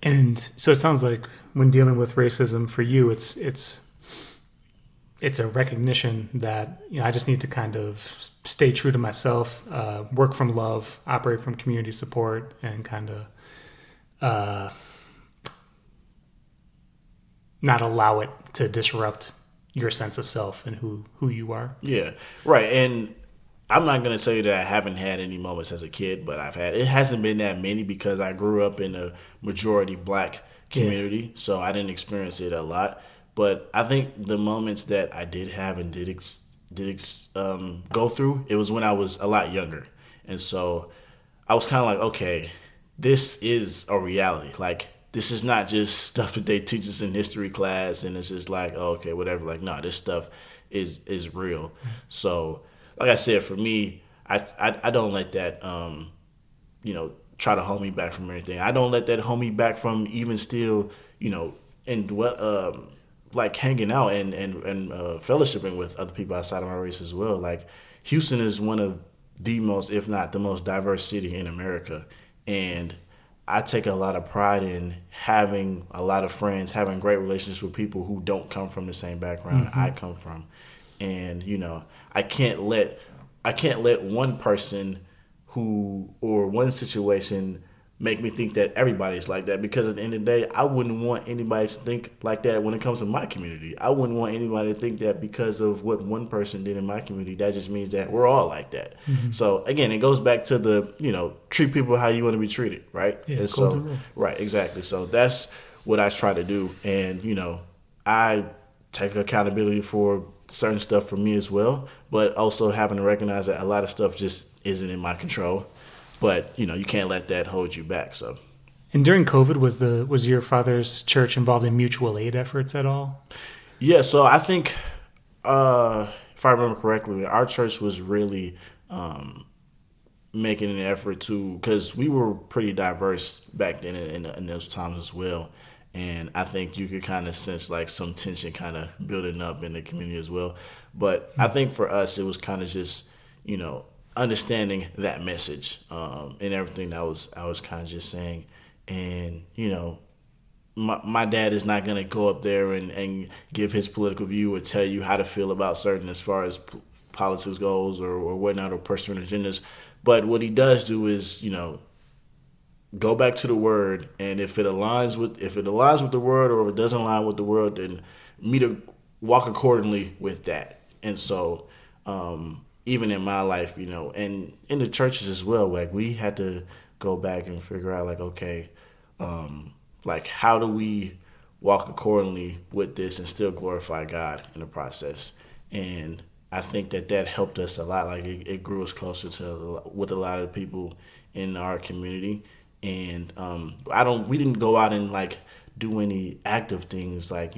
And so it sounds like when dealing with racism for you, it's a recognition that I just need to kind of stay true to myself, work from love, operate from community support, and kind of not allow it to disrupt your sense of self and who you are. Yeah, right. And I'm not going to tell you that I haven't had any moments as a kid, but it hasn't been that many, because I grew up in a majority black community, so I didn't experience it a lot. But I think the moments that I did have and did go through, it was when I was a lot younger. And so I was kind of like, okay, this is a reality. Like, this is not just stuff that they teach us in history class, and it's just like, oh, okay, whatever. Like, no, this stuff is real. So, like I said, for me, I don't let that, try to hold me back from anything. I don't let that hold me back from even still, and like hanging out and fellowshipping with other people outside of my race as well. Like, Houston is one of the most, if not the most diverse city in America. And I take a lot of pride in having a lot of friends, having great relationships with people who don't come from the same background I come from. And, I can't let one person or one situation make me think that everybody's like that, because at the end of the day, I wouldn't want anybody to think like that when it comes to my community. I wouldn't want anybody to think that because of what one person did in my community, that just means that we're all like that. Mm-hmm. So again, it goes back to the, treat people how you want to be treated, right? Yeah, and so, right, exactly. So that's what I try to do. And, I take accountability for certain stuff for me as well, but also having to recognize that a lot of stuff just isn't in my control. But, you can't let that hold you back. So, and during COVID, was your father's church involved in mutual aid efforts at all? Yeah, so I think, if I remember correctly, our church was really making an effort to, because we were pretty diverse back then in those times as well. And I think you could kind of sense like some tension kind of building up in the community as well. But I think for us, it was kind of just, understanding that message and everything that I was kind of just saying. And, my dad is not going to go up there and give his political view or tell you how to feel about certain as far as politics goes or whatnot or personal agendas. But what he does do is, go back to the word, and if it aligns with the word or if it doesn't align with the word, then me to walk accordingly with that. And so, even in my life, and in the churches as well, like we had to go back and figure out, like, okay, like how do we walk accordingly with this and still glorify God in the process? And I think that helped us a lot. Like it grew us closer with a lot of people in our community. And we didn't go out and like do any active things like,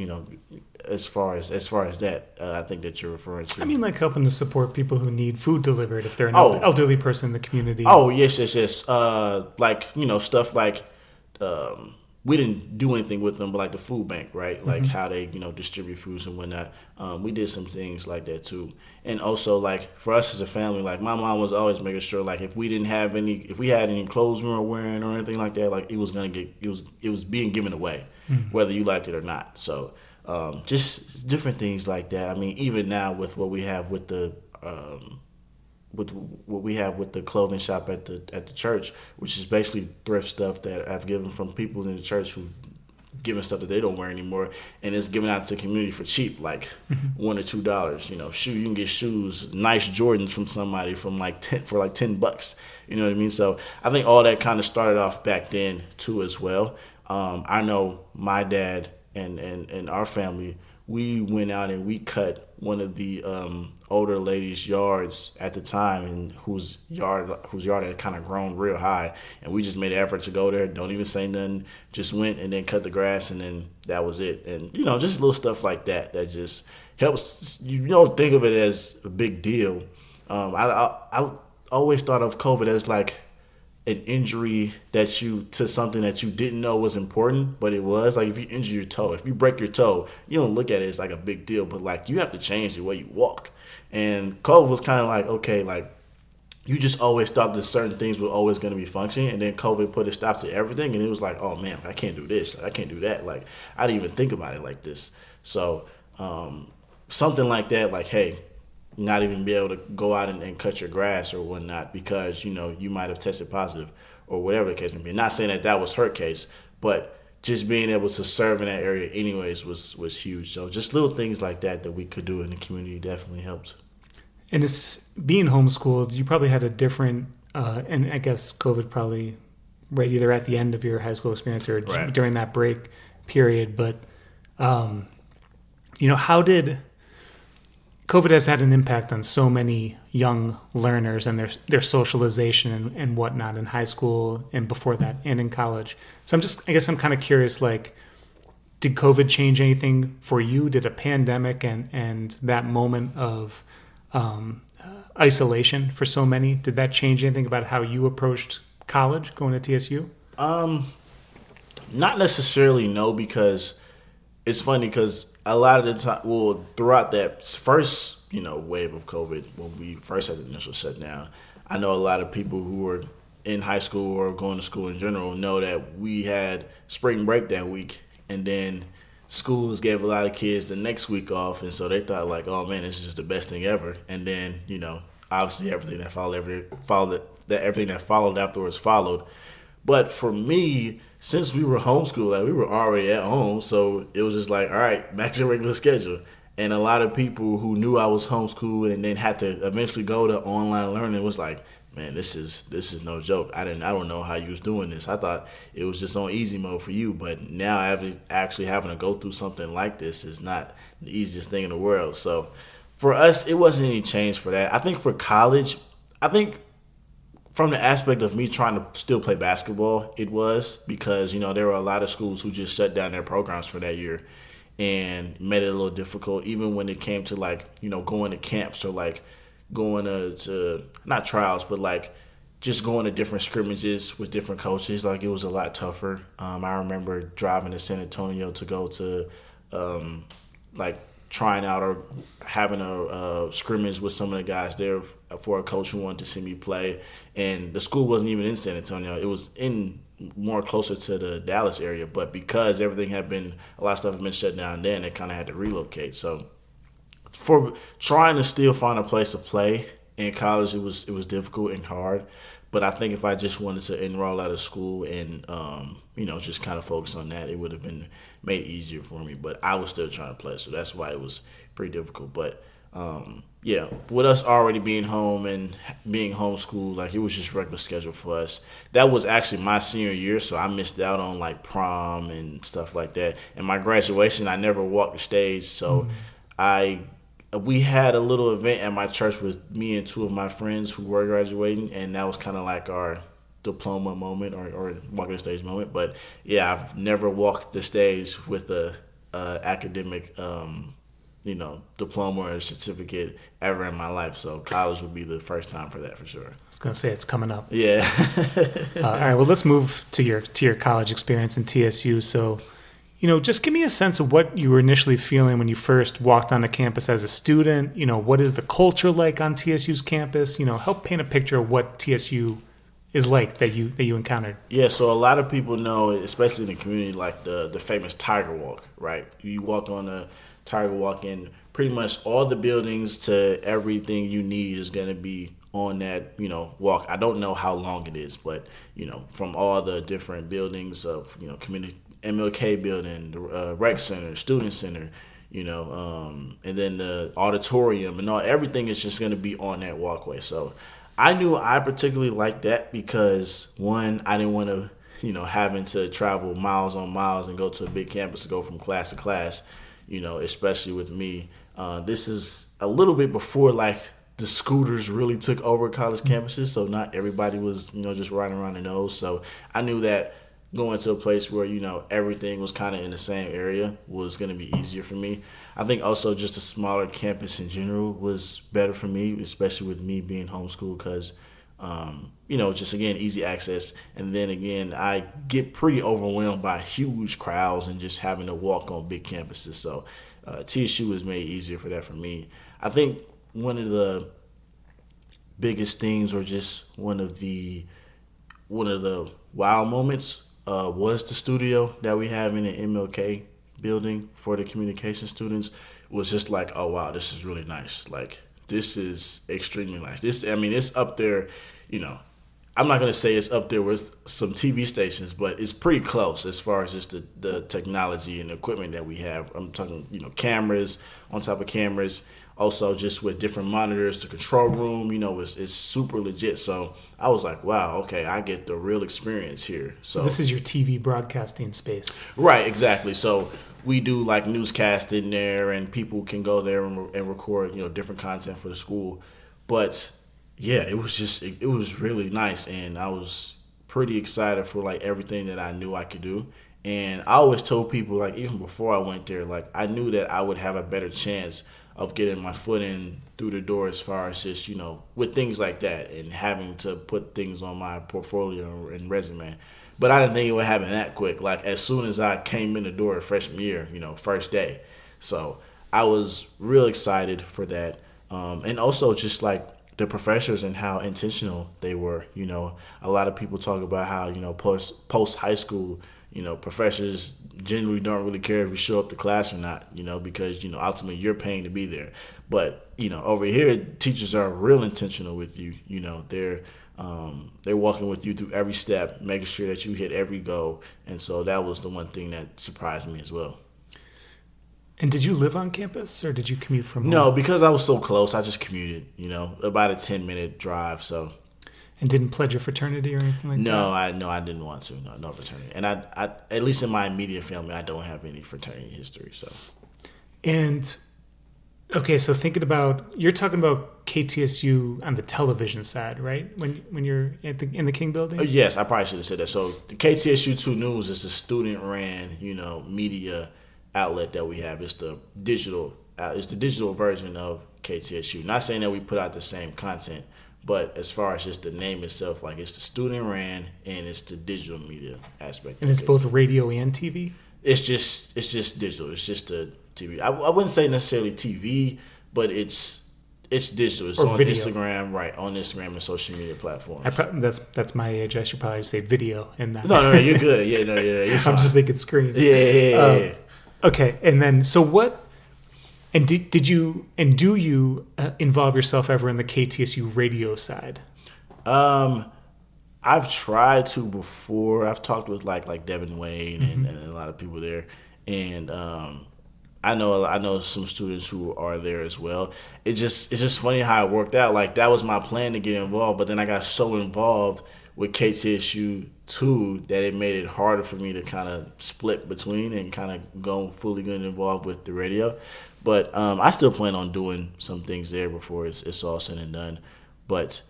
as far as that, I think that you're referring to. I mean, like helping to support people who need food delivered if they're an elderly person in the community. Oh, yes. Like, stuff like, we didn't do anything with them, but like the food bank, right? Like how they, distribute foods and whatnot. We did some things like that too. And also like for us as a family, like my mom was always making sure like if we had any clothes we were wearing or anything like that, like it was being given away, whether you liked it or not. So just different things like that. I mean, even now with what we have with the clothing shop at the church, which is basically thrift stuff that I've given from people in the church who giving stuff that they don't wear anymore, and it's given out to the community for cheap, like $1 or $2. You can get shoes, nice Jordans from somebody for like $10. You know what I mean? So I think all that kind of started off back then too as well. I know my dad and our family, we went out and we cut one of the older ladies' yards at the time, and whose yard had kind of grown real high, and we just made an effort to go there, don't even say nothing, just went and then cut the grass, and then that was it. And just little stuff like that just helps. You don't think of it as a big deal. I always thought of COVID as like an injury to something that you didn't know was important, but it was. Like if you injure your toe, if you break your toe, you don't look at it as like a big deal, but like you have to change the way you walk. And COVID was kind of like, okay, like you just always thought that certain things were always going to be functioning, and then COVID put a stop to everything, and it was like, oh man, I can't do this, I can't do that. Like I didn't even think about it like this. So something like that, like, hey, not even be able to go out and cut your grass or whatnot because, you might have tested positive or whatever the case may be. Not saying that was her case, but just being able to serve in that area anyways was huge. So just little things like that we could do in the community definitely helped. And it's being homeschooled, you probably had a different, and I guess COVID probably right either at the end of your high school experience or right during that break period. But, how did COVID has had an impact on so many young learners and their socialization and whatnot in high school and before that and in college. So I guess I'm kind of curious, like, did COVID change anything for you? Did a pandemic and that moment of isolation for so many, did that change anything about how you approached college going to TSU? Not necessarily, no, because it's funny because a lot of the time, throughout that first, wave of COVID, when we first had the initial shutdown, I know a lot of people who were in high school or going to school in general know that we had spring break that week, and then schools gave a lot of kids the next week off, and so they thought like, oh man, this is just the best thing ever. And then, obviously everything that followed afterwards followed. But for me, since we were homeschooled, like we were already at home, so it was just like, all right, back to the regular schedule. And a lot of people who knew I was homeschooled and then had to eventually go to online learning was like, man, this is no joke. I don't know how you was doing this. I thought it was just on easy mode for you, but now actually having to go through something like this is not the easiest thing in the world. So for us, it wasn't any change for that. I think for college, from the aspect of me trying to still play basketball, it was because, there were a lot of schools who just shut down their programs for that year and made it a little difficult, even when it came to going to camps or going to not trials, but just going to different scrimmages with different coaches. It was a lot tougher. I remember driving to San Antonio to go to trying out or having a scrimmage with some of the guys there for a coach who wanted to see me play. And the school wasn't even in San Antonio. It was in more closer to the Dallas area, but because a lot of stuff had been shut down then, they kind of had to relocate. So for trying to still find a place to play in college, it was difficult and hard. But I think if I just wanted to enroll out of school and just kind of focus on that, it would have been made easier for me. But I was still trying to play, so that's why it was pretty difficult. But with us already being home and being homeschooled, like it was just regular schedule for us. That was actually my senior year, so I missed out on like prom and stuff like that. And my graduation, I never walked the stage, so we had a little event at my church with me and two of my friends who were graduating, and that was kind of like our diploma moment or walking the stage moment. But yeah, I've never walked the stage with a academic diploma or certificate ever in my life. So college would be the first time for that for sure. I was going to say it's coming up. Yeah. All right. Well, let's move to your college experience in TSU. So, just give me a sense of what you were initially feeling when you first walked onto campus as a student. What is the culture like on TSU's campus? Help paint a picture of what TSU is like that you encountered. Yeah, so a lot of people know, especially in the community, like the famous Tiger Walk, right? You walk on the Tiger Walk, and pretty much all the buildings to everything you need is going to be on that, walk. I don't know how long it is, but, from all the different buildings of, community, MLK building, the rec center, student center, and then the auditorium and everything is just going to be on that walkway. So I knew I particularly liked that because, one, I didn't want to, having to travel miles on miles and go to a big campus to go from class to class, especially with me. This is a little bit before, like, the scooters really took over college campuses, so not everybody was, just riding around the nose. So I knew that going to a place where, everything was kind of in the same area was going to be easier for me. I think also just a smaller campus in general was better for me, especially with me being homeschooled because, just, again, easy access. And then, again, I get pretty overwhelmed by huge crowds and just having to walk on big campuses. So TSU was made easier for that for me. I think one of the biggest things or just one of the wow moments was the studio that we have in the MLK building for the communication students. Was just like, oh wow, this is really nice. Like, this is extremely nice. It's up there, I'm not going to say it's up there with some TV stations, but it's pretty close as far as just the technology and the equipment that we have. I'm talking, cameras on top of cameras. Also, just with different monitors, the control room, it's super legit. So I was like, wow, okay, I get the real experience here. So this is your TV broadcasting space. Right, exactly. So we do like newscast in there, and people can go there and record, different content for the school. But yeah, it was really nice, and I was pretty excited for like everything that I knew I could do. And I always told people, like, even before I went there, like, I knew that I would have a better chance of getting my foot in through the door as far as just, with things like that and having to put things on my portfolio and resume. But I didn't think it would happen that quick. Like, as soon as I came in the door freshman year, first day. So I was real excited for that. And also just, like, the professors and how intentional they were. A lot of people talk about how, post high school, professors generally don't really care if you show up to class or not, because, ultimately you're paying to be there. But, over here, teachers are real intentional with you. They're walking with you through every step, making sure that you hit every goal. And so that was the one thing that surprised me as well. And did you live on campus or did you commute from home? No, because I was so close, I just commuted, about a 10-minute drive, so. And didn't pledge a fraternity or anything like that? No, I didn't want to. No fraternity. And I at least in my immediate family, I don't have any fraternity history. So. And okay, so you're talking about KTSU on the television side, right? When you're in the King Building. Yes, I probably should have said that. So the KTSU 2 News is a student-ran, media outlet that we have. It's the digital version of KTSU. Not saying that we put out the same content. But as far as just the name itself, like, it's the student ran and it's the digital media aspect. And it's both radio and TV? It's just digital. It's just a TV. I wouldn't say necessarily TV, but it's It's digital. It's or on video. Instagram, right? On Instagram and social media platforms. That's my age. I should probably say video in that. No, you're good. Yeah, you're fine. I'm just thinking screens. Yeah. Okay, and then so what? And did you and do you involve yourself ever in the KTSU radio side? I've tried to before. I've talked with like Devin Wayne and a lot of people there, and I know some students who are there as well. It's just funny how it worked out. Like that was my plan to get involved, but then I got so involved with KTSU too that it made it harder for me to kind of split between and kind of go fully get involved with the radio. But I still plan on doing some things there before it's all said and done. But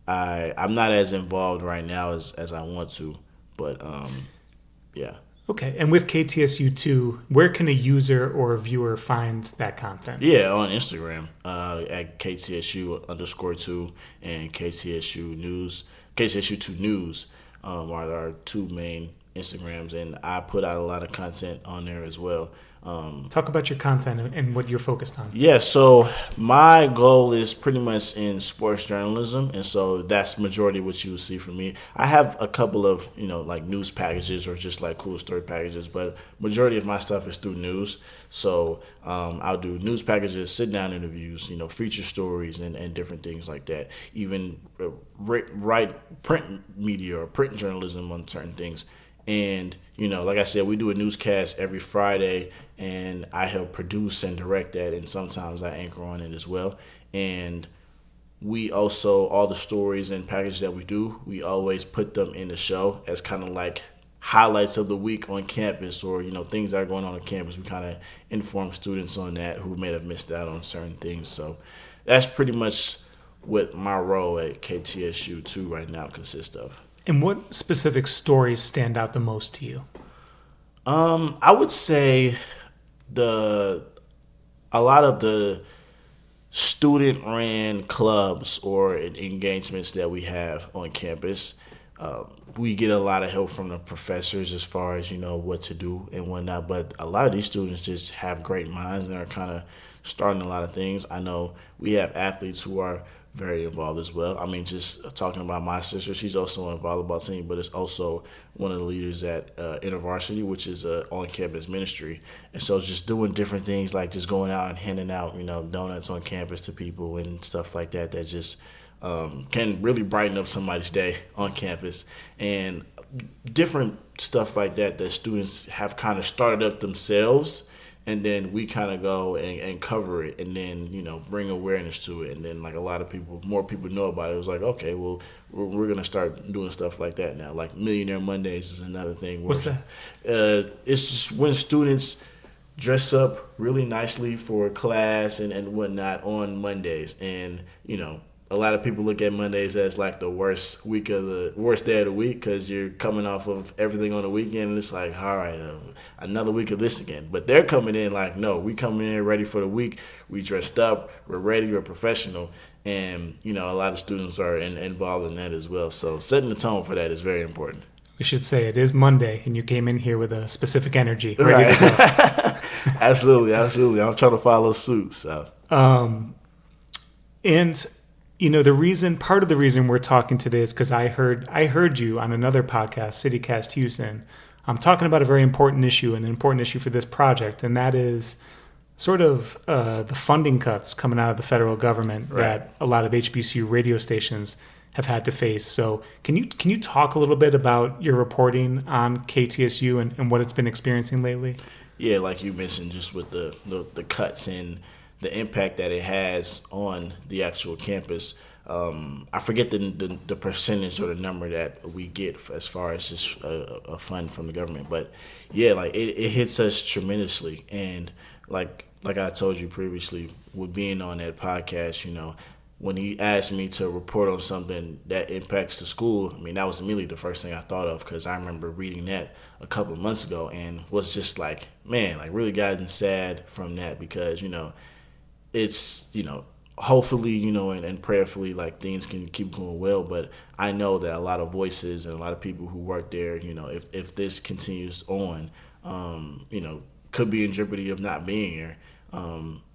I'm not as involved right now as I want to. But yeah. Okay, and with KTSU too, where can a user or a viewer find that content? Yeah, on Instagram at KTSU_2 and KTSU2 News are our two main Instagrams, and I put out a lot of content on there as well. Talk about your content and what you're focused on. Yeah, so my goal is pretty much in sports journalism, and so that's majority what you will see from me. I have a couple of, like news packages or just like cool story packages, but majority of my stuff is through news. So I'll do news packages, sit-down interviews, feature stories and different things like that. Even write print media or print journalism on certain things. And, like I said, we do a newscast every Friday, and I help produce and direct that, and sometimes I anchor on it as well. And we also, all the stories and packages that we do, we always put them in the show as kind of like highlights of the week on campus or, things that are going on campus. We kind of inform students on that who may have missed out on certain things. So that's pretty much what my role at KTSU 2 right now consists of. And what specific stories stand out the most to you? I would say a lot of the student-ran clubs or engagements that we have on campus. We get a lot of help from the professors as far as, what to do and whatnot. But a lot of these students just have great minds and are kind of starting a lot of things. I know we have athletes who are very involved as well. I mean, just talking about my sister, she's also in the volleyball team, but it's also one of the leaders at InterVarsity, which is an on-campus ministry. And so just doing different things like just going out and handing out, donuts on campus to people and stuff like that just can really brighten up somebody's day on campus. And different stuff like that students have kind of started up themselves. And then we kind of go and cover it and then, bring awareness to it. And then, like, more people know about it. It was like, okay, well, we're going to start doing stuff like that now. Like Millionaire Mondays is another thing. What's that? It's just when students dress up really nicely for class and whatnot on Mondays. And, a lot of people look at Mondays as like the worst day of the week because you're coming off of everything on the weekend and it's like, all right, another week of this again. But they're coming in like, no, we coming in ready for the week. We dressed up, we're ready, we're professional, and a lot of students are involved in that as well. So setting the tone for that is very important. We should say it is Monday, and you came in here with a specific energy, ready to go. Absolutely. I'm trying to follow suit. So. And part of the reason we're talking today is because I heard you on another podcast, CityCast Houston, talking about a very important issue, and an important issue for this project, and that is sort of the funding cuts coming out of the federal government that a lot of HBCU radio stations have had to face. So can you talk a little bit about your reporting on KTSU and what it's been experiencing lately? Yeah, like you mentioned, just with the cuts and the impact that it has on the actual campus. I forget the percentage or the number that we get as far as just a fund from the government, but yeah, like it hits us tremendously. And like I told you previously, with being on that podcast, when he asked me to report on something that impacts the school, I mean, that was immediately the first thing I thought of, because I remember reading that a couple of months ago and was just like, man, like really gotten sad from that, because it's, hopefully, and prayerfully, like things can keep going well. But I know that a lot of voices and a lot of people who work there, if this continues on, could be in jeopardy of not being here.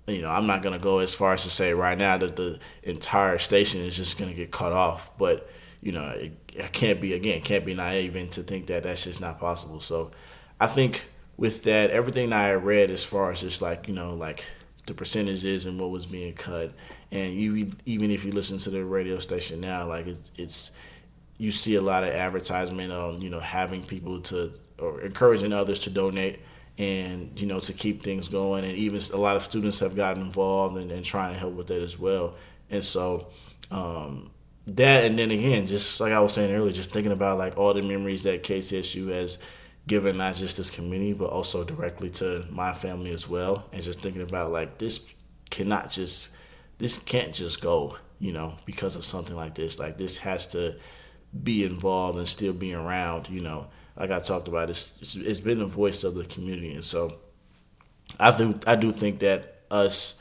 I'm not going to go as far as to say right now that the entire station is just going to get cut off. But, it can't be naive and to think that that's just not possible. So I think with that, everything that I read as far as just like the percentages and what was being cut, and even if you listen to the radio station now, like it's you see a lot of advertisement on having people or encouraging others to donate and to keep things going, and even a lot of students have gotten involved and trying to help with that as well. And so that, and then again, just like I was saying earlier, just thinking about like all the memories that KTSU has given not just this community but also directly to my family as well, and just thinking about like this can't just go because of something like this. Like this has to be involved and still be around. Like I talked about, it's been the voice of the community, and so I do think that us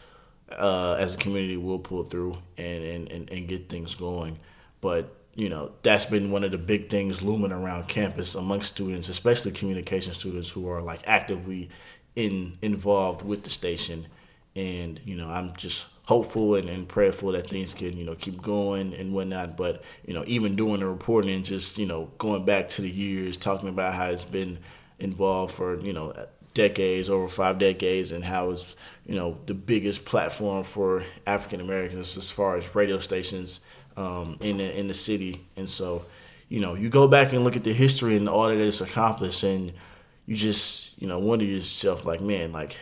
as a community will pull through and get things going. But that's been one of the big things looming around campus amongst students, especially communication students who are like actively involved with the station. And I'm just hopeful and prayerful that things can keep going and whatnot. But even doing the reporting and just going back to the years, talking about how it's been involved for decades, over 5 decades, and how it's the biggest platform for African Americans as far as radio stations in the city. And so you go back and look at the history and all that it's accomplished, and you just wonder yourself like, man, like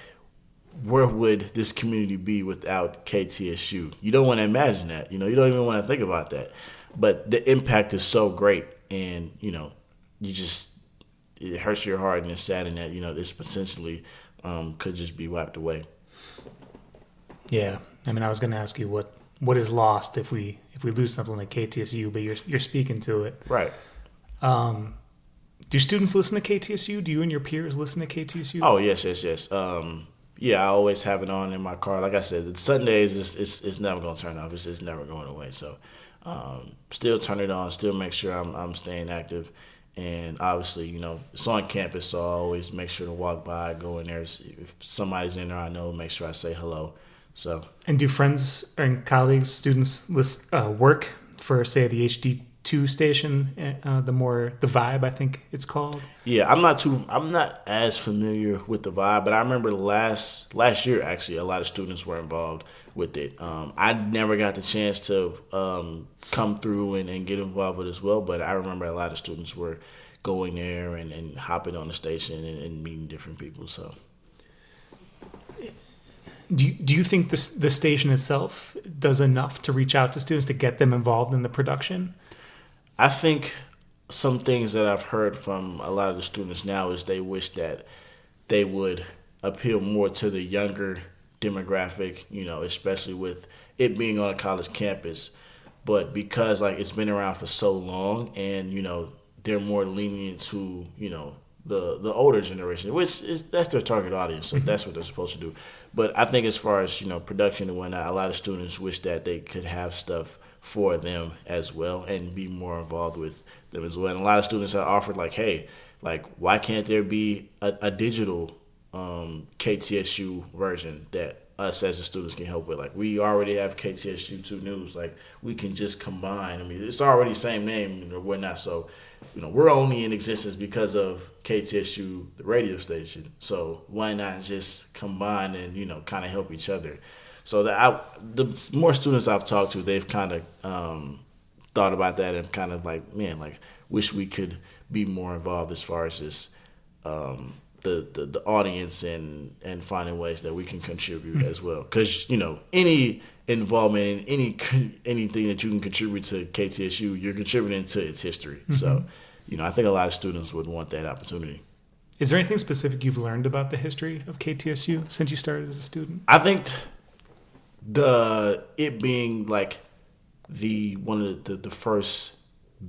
where would this community be without KTSU? You don't want to imagine that. You don't even want to think about that. But the impact is so great, and it hurts your heart and it's saddened that this potentially could just be wiped away. Yeah, I mean, I was going to ask you what is lost if we lose something like KTSU, but you're speaking to it, right? Do students listen to KTSU? Do you and your peers listen to KTSU? Oh yes. Yeah, I always have it on in my car. Like I said, Sundays it's never gonna turn off. It's just never going away. So still turn it on. Still make sure I'm staying active. And obviously, it's on campus, so I always make sure to walk by, go in there. If somebody's in there, I know, make sure I say hello. So. And do friends and colleagues, students work for, say, the HD2 station, the Vibe, I think it's called? Yeah, I'm not as familiar with the Vibe, but I remember last year actually a lot of students were involved with it. I never got the chance to come through and get involved with it as well, but I remember a lot of students were going there and hopping on the station and meeting different people. So. Do you think the station itself does enough to reach out to students to get them involved in the production? I think some things that I've heard from a lot of the students now is they wish that they would appeal more to the younger demographic, especially with it being on a college campus. But because it's been around for so long, and they're more lenient to the older generation, that's their target audience, so that's what they're supposed to do. But I think as far as production and whatnot, a lot of students wish that they could have stuff for them as well and be more involved with them as well. And a lot of students have offered hey, why can't there be a digital KTSU version that us as the students can help with? We already have KTSU 2 News. We can just combine. I mean, it's already the same name or whatnot. So, we're only in existence because of KTSU, the radio station. So why not just combine and, kind of help each other? So the more students I've talked to, they've kind of thought about that and kind of wish we could be more involved as far as just the audience and finding ways that we can contribute as well. Because, any involvement in anything that you can contribute to KTSU, you're contributing to its history. Mm-hmm. So, I think a lot of students would want that opportunity. Is there anything specific you've learned about the history of KTSU since you started as a student? I think it being one of the first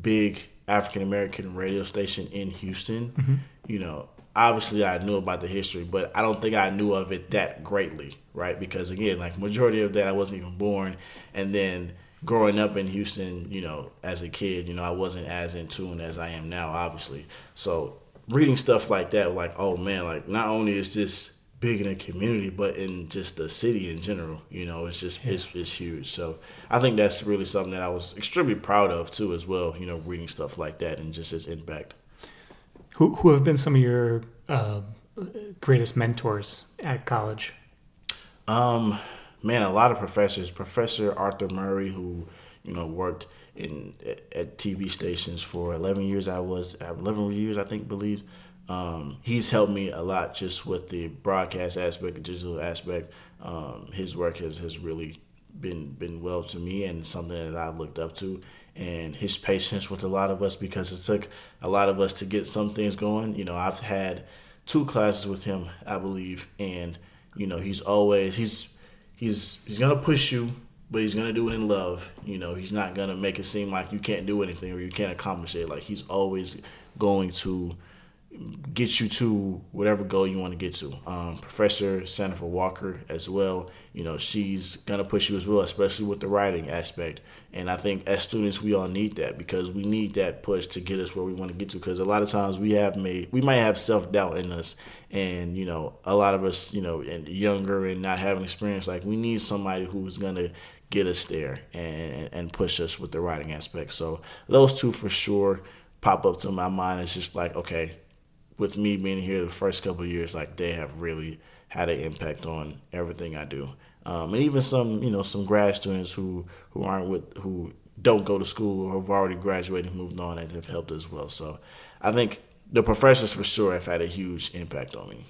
big African American radio station in Houston, mm-hmm. Obviously I knew about the history, but I don't think I knew of it that greatly, right? Because again, majority of that I wasn't even born, and then growing up in Houston, as a kid, I wasn't as in tune as I am now, obviously. So reading stuff like that, oh man, not only is this big in the community, but in just the city in general, it's just it's huge. So I think that's really something that I was extremely proud of too, as well. Reading stuff like that and just its impact. Who have been some of your greatest mentors at college? Man, a lot of professors. Professor Arthur Murray, who worked at TV stations for 11 years. 11 years, I think, believe. He's helped me a lot just with the broadcast aspect, the digital aspect. His work has really been well to me and something that I've looked up to. And his patience with a lot of us, because it took a lot of us to get some things going. I've had 2 classes with him, I believe, and he's gonna push you, but he's gonna do it in love. He's not gonna make it seem like you can't do anything or you can't accomplish it. Like, he's always going to get you to whatever goal you want to get to. Professor Sanford Walker as well, she's going to push you as well, especially with the writing aspect. And I think as students, we all need that, because we need that push to get us where we want to get to. Because a lot of times we might have self-doubt in us. And, a lot of us, and younger and not having experience, like, we need somebody who's going to get us there and push us with the writing aspect. So those 2 for sure pop up to my mind. It's just like, okay, with me being here the first couple of years, like, they have really had an impact on everything I do. And even some grad students who don't go to school or have already graduated and moved on, and have helped as well. So I think the professors for sure have had a huge impact on me.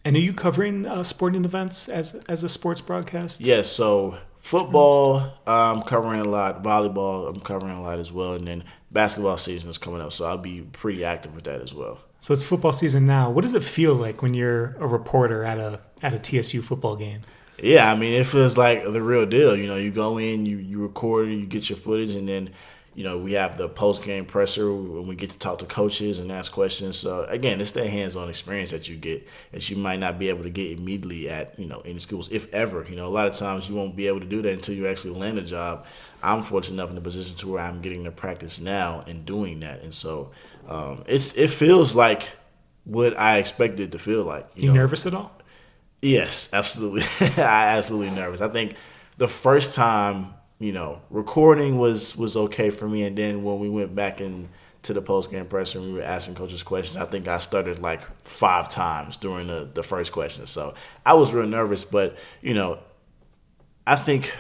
And are you covering sporting events as a sports broadcast? Yes, so football, I'm covering a lot. Volleyball, I'm covering a lot as well. And then basketball season is coming up, so I'll be pretty active with that as well. So it's football season now. What does it feel like when you're a reporter at a TSU football game? Yeah, I mean, it feels like the real deal. You go in, you record, you get your footage, and then we have the post-game presser when we get to talk to coaches and ask questions. So, again, it's that hands-on experience that you get that you might not be able to get immediately at, any schools, if ever. A lot of times you won't be able to do that until you actually land a job. I'm fortunate enough in a position to where I'm getting to practice now and doing that. And so it feels like what I expected it to feel like. You nervous at all? Yes, absolutely. I'm absolutely nervous. I think the first time, recording was okay for me. And then when we went back into the post-game presser and we were asking coaches questions, I think I stuttered like 5 times during the first question. So I was real nervous. But, I think,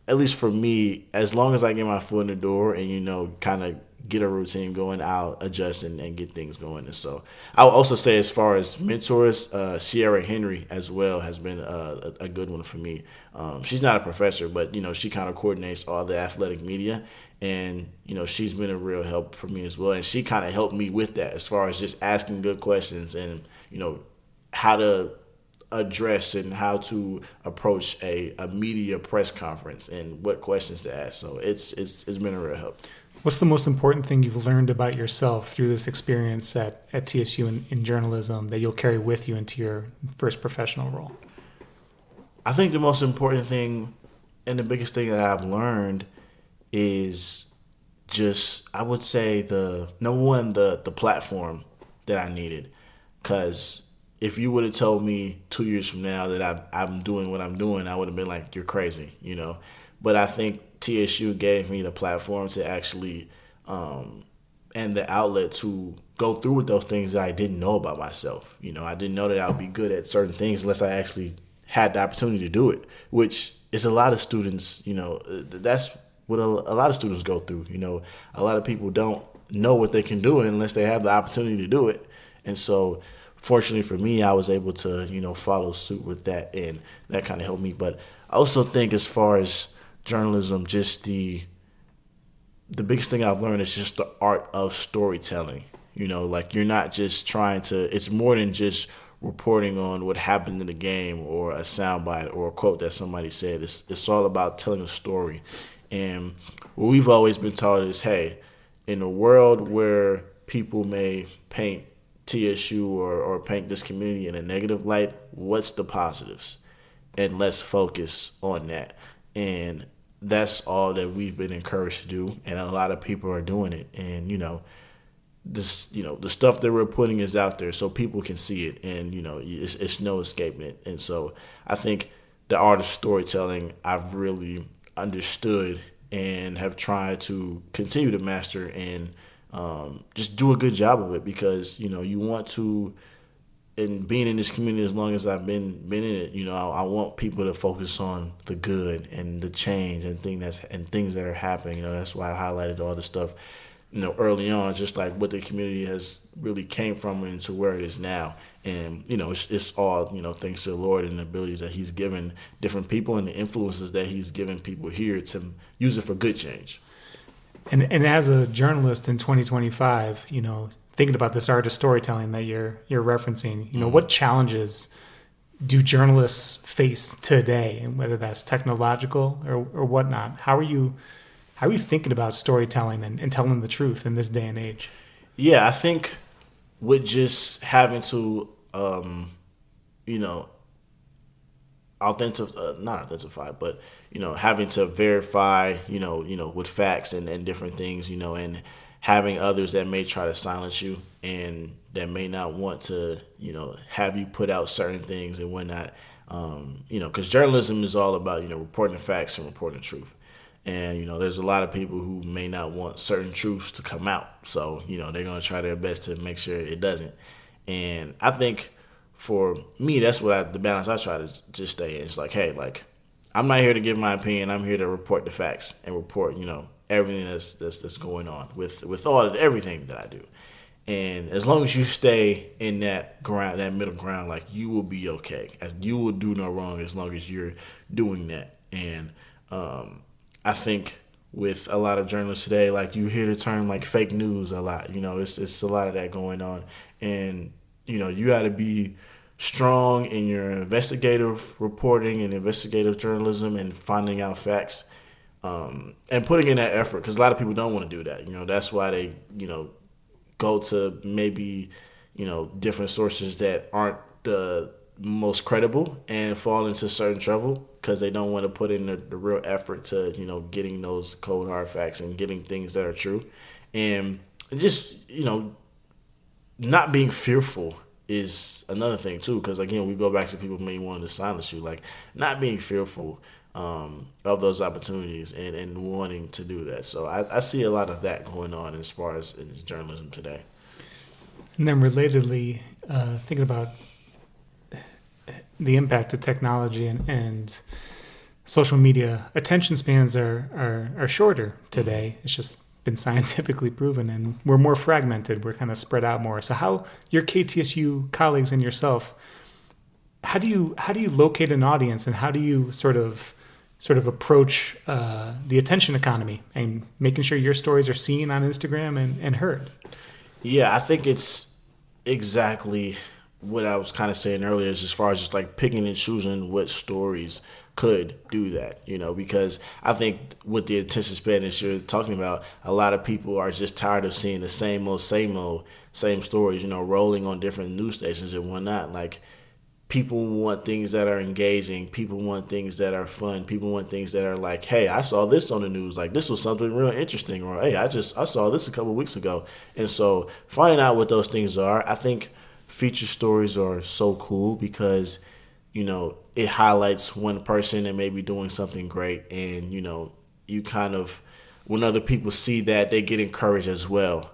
at least for me, as long as I get my foot in the door and, kind of get a routine going, I'll adjust and get things going. And so I'll also say, as far as mentors, Sierra Henry as well has been a good one for me. She's not a professor, but, she kind of coordinates all the athletic media. And, she's been a real help for me as well. And she kind of helped me with that, as far as just asking good questions and, how to address and how to approach a media press conference and what questions to ask. So it's been a real help. What's the most important thing you've learned about yourself through this experience at TSU in journalism that you'll carry with you into your first professional role? I think the most important thing and the biggest thing that I've learned is just, I would say, the number one, the platform that I needed. Because if you would have told me 2 years from now that I'm doing what I'm doing, I would have been like, you're crazy, But I think TSU gave me the platform to actually and the outlet to go through with those things that I didn't know about myself. I didn't know that I would be good at certain things unless I actually had the opportunity to do it, which is a lot of students, that's what a lot of students go through. A lot of people don't know what they can do unless they have the opportunity to do it. And so fortunately for me, I was able to, follow suit with that, and that kind of helped me. But I also think, as far as journalism, just the biggest thing I've learned is just the art of storytelling. Like, you're not just trying to, it's more than just reporting on what happened in the game or a soundbite or a quote that somebody said. It's all about telling a story. And what we've always been taught is, hey, in a world where people may paint TSU or paint this community in a negative light, what's the positives? And let's focus on that. And that's all that we've been encouraged to do, and a lot of people are doing it. And, this, the stuff that we're putting is out there so people can see it, and it's no escaping it. And so I think the art of storytelling I've really understood and have tried to continue to master, and just do a good job of it, because you want to. And being in this community as long as I've been in it, I want people to focus on the good and the change and things that are happening. That's why I highlighted all the stuff, early on, just like what the community has really came from and to where it is now. And it's all thanks to the Lord and the abilities that He's given different people and the influences that He's given people here to use it for good change. And as a journalist in 2025, thinking about this art of storytelling that you're referencing, what challenges do journalists face today, and whether that's technological or whatnot? How are you thinking about storytelling and telling the truth in this day and age? Yeah, I think with just having to, not identify, but having to verify, with facts and different things, and having others that may try to silence you and that may not want to, have you put out certain things and whatnot, because journalism is all about, reporting the facts and reporting the truth. And, there's a lot of people who may not want certain truths to come out. So, they're going to try their best to make sure it doesn't. And I think for me, that's the balance I try to just stay in. It's like, hey, I'm not here to give my opinion. I'm here to report the facts and report, everything that's going on with everything that I do. And as long as you stay in that middle ground, you will be okay. You will do no wrong as long as you're doing that. And I think with a lot of journalists today, you hear the term fake news a lot. It's a lot of that going on. And, you got to be strong in your investigative reporting and investigative journalism and finding out facts, and putting in that effort, because a lot of people don't want to do that. That's why they, go to maybe, different sources that aren't the most credible and fall into certain trouble because they don't want to put in the real effort to, getting those cold hard facts and getting things that are true. And just, not being fearful is another thing too, because again, we go back to people may wanting to silence you, not being fearful of those opportunities and wanting to do that. So I see a lot of that going on as far as in journalism today. And then relatedly, thinking about the impact of technology and social media, attention spans are shorter today. It's just been scientifically proven, and we're more fragmented. We're kind of spread out more. So how your KTSU colleagues and yourself, how do you locate an audience, and how do you sort of approach the attention economy and making sure your stories are seen on Instagram and heard? Yeah, I think it's exactly what I was kind of saying earlier, is as far as just picking and choosing what stories could do that, because I think with the attention span that you're talking about, a lot of people are just tired of seeing the same stories, rolling on different news stations and whatnot. People want things that are engaging. People want things that are fun. People want things that are hey, I saw this on the news. This was something real interesting. Or, hey, I saw this a couple of weeks ago. And so finding out what those things are, I think feature stories are so cool because, it highlights one person that may be doing something great. And, you kind of, when other people see that, they get encouraged as well.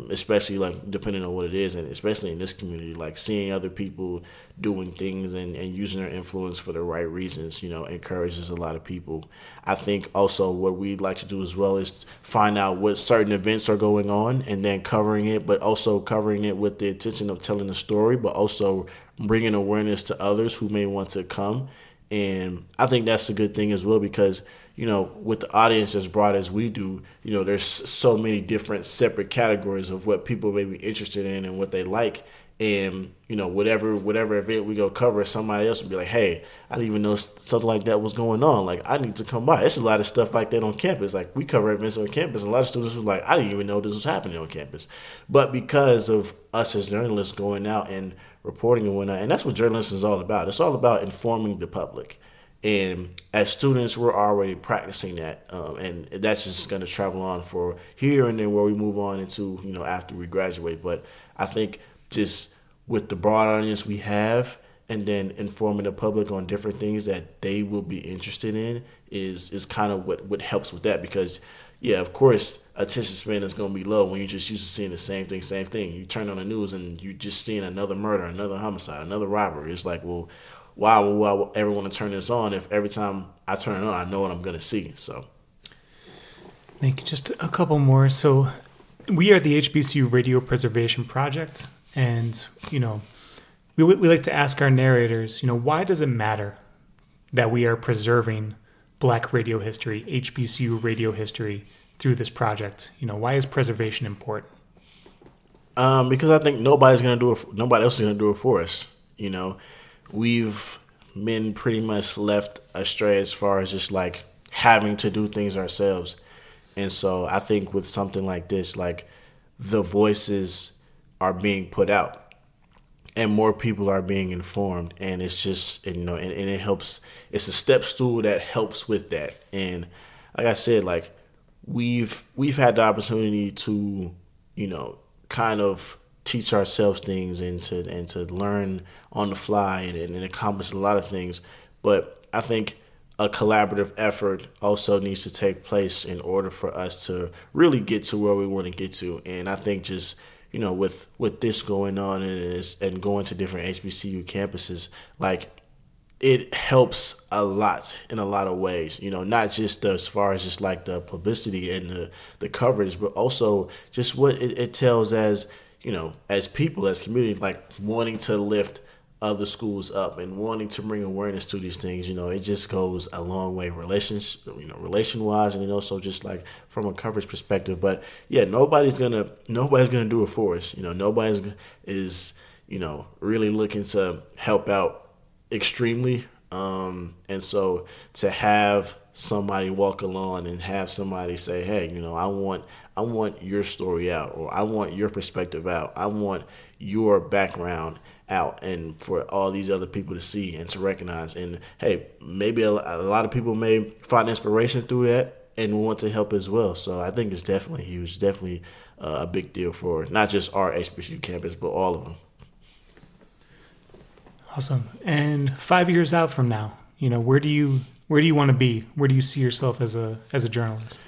Especially depending on what it is, and especially in this community, seeing other people doing things and using their influence for the right reasons, encourages a lot of people. I think also what we'd like to do as well is find out what certain events are going on and then covering it, but also covering it with the intention of telling the story, but also bringing awareness to others who may want to come. And I think that's a good thing as well, because with the audience as broad as we do, there's so many different separate categories of what people may be interested in and what they like. And, whatever event we go cover, somebody else will be like, hey, I didn't even know something like that was going on. I need to come by. There's a lot of stuff like that on campus. We cover events on campus, and a lot of students were like, I didn't even know this was happening on campus. But because of us as journalists going out and reporting and whatnot, and that's what journalism is all about. It's all about informing the public. And as students, we're already practicing that, and that's just going to travel on for here and then where we move on into, after we graduate. But I think just with the broad audience we have, and then informing the public on different things that they will be interested in is kind of what helps with that. Because, yeah, of course, attention span is going to be low when you're just used to seeing the same thing. You turn on the news and you're just seeing another murder, another homicide, another robbery. It's like, well, why would I ever want to turn this on if every time I turn it on, I know what I'm going to see? So, thank you. Just a couple more. So, we are the HBCU Radio Preservation Project, and we like to ask our narrators, why does it matter that we are preserving Black radio history, HBCU radio history through this project? Why is preservation important? Because I think nobody else is going to do it for us. We've been pretty much left astray as far as just like having to do things ourselves. And so I think with something like this, like the voices are being put out and more people are being informed. And it's just, and it helps. It's a step stool that helps with that. And like I said, like we've had the opportunity to, kind of teach ourselves things and to learn on the fly and accomplish a lot of things. But I think a collaborative effort also needs to take place in order for us to really get to where we want to get to. And I think just, with this going on and going to different HBCU campuses, like it helps a lot in a lot of ways, not just as far as just like the publicity and the coverage, but also just what it tells as, as people, as community, like wanting to lift other schools up and wanting to bring awareness to these things. It just goes a long way, relation-wise, and also just like from a coverage perspective. But yeah, nobody's gonna do it for us. Nobody's is really looking to help out extremely. And so to have somebody walk along and have somebody say, hey, I want your story out, or I want your perspective out. I want your background out, and for all these other people to see and to recognize. And hey, maybe a lot of people may find inspiration through that and want to help as well. So I think it's definitely huge, definitely a big deal for not just our HBCU campus, but all of them. Awesome. And 5 years out from now, where do you want to be? Where do you see yourself as a journalist?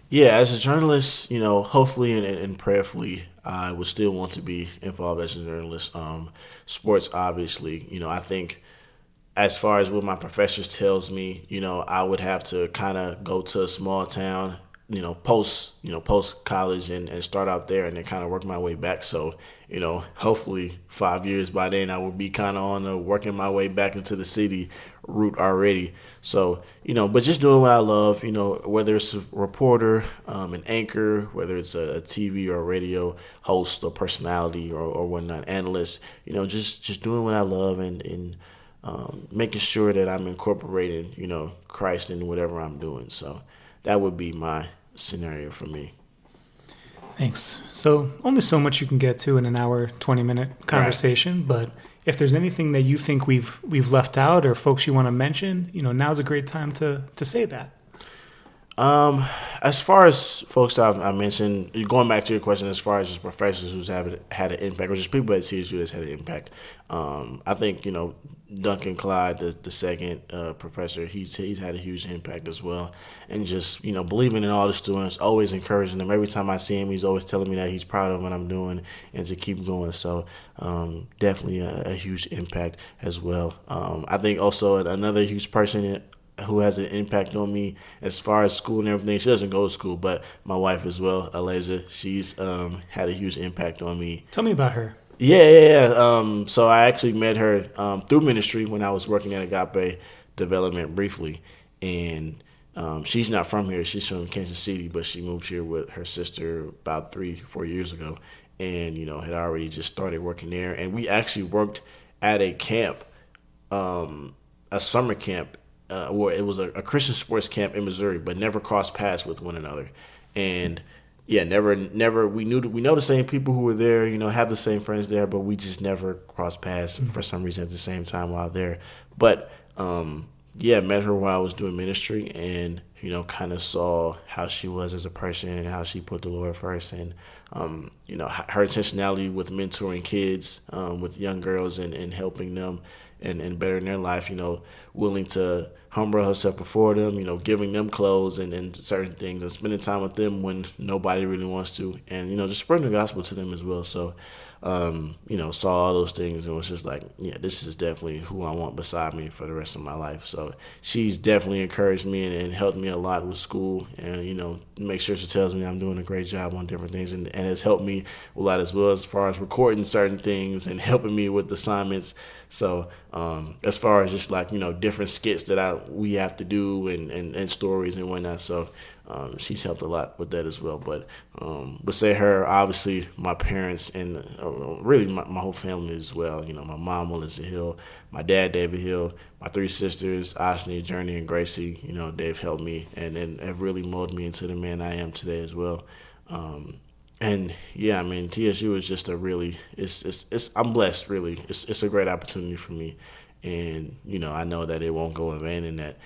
Yeah, as a journalist, hopefully and prayerfully, I would still want to be involved as a journalist. Sports, obviously, I think as far as what my professors tells me, I would have to kind of go to a small town, post college and start out there and then kind of work my way back. So, hopefully 5 years by then I will be kind of on the working my way back into the city route already. So, but just doing what I love, whether it's a reporter, an anchor, whether it's a TV or a radio host or personality or whatnot, analyst, just doing what I love and making sure that I'm incorporating, Christ in whatever I'm doing. So that would be my scenario for me. Thanks. So only so much you can get to in an hour, 20-minute conversation, right. But if there's anything that you think we've left out or folks you want to mention, now's a great time to say that. As far as folks that I mentioned, going back to your question, as far as just professors who's had an impact, or just people at CSU that's had an impact, I think, Duncan Clyde, the second professor, he's had a huge impact as well. And just, believing in all the students, always encouraging them. Every time I see him, he's always telling me that he's proud of what I'm doing and to keep going. So definitely a huge impact as well. I think also another huge person who has an impact on me as far as school and everything. She doesn't go to school, but my wife as well, Elijah, she's had a huge impact on me. Tell me about her. Yeah. So I actually met her through ministry when I was working at Agape Development briefly. And she's not from here. She's from Kansas City, but she moved here with her sister about 3-4 years ago and, had already just started working there. And we actually worked at a camp, a summer camp, where it was a Christian sports camp in Missouri, but never crossed paths with one another. And yeah, never. We know the same people who were there, have the same friends there, but we just never crossed paths for some reason at the same time while there. But met her while I was doing ministry, and kind of saw how she was as a person and how she put the Lord first, and her intentionality with mentoring kids, with young girls, and helping them and bettering their life. Willing to humble herself before them. Giving them clothes and certain things, and spending time with them when nobody really wants to, and just spreading the gospel to them as well. So. Saw all those things and was just like, yeah, this is definitely who I want beside me for the rest of my life. So she's definitely encouraged me and helped me a lot with school, and, make sure she tells me I'm doing a great job on different things, and has helped me a lot as well as far as recording certain things and helping me with assignments. So as far as just like, different skits that we have to do and stories and whatnot. So she's helped a lot with that as well. But say her, obviously my parents and really my whole family as well. My mom, Melissa Hill, my dad, David Hill, my three sisters, Ashley, Journey, and Gracie, they've helped me and have really molded me into the man I am today as well. And yeah, I mean, TSU is just a really, I'm blessed really. It's a great opportunity for me. And, I know that it won't go in vain, and that,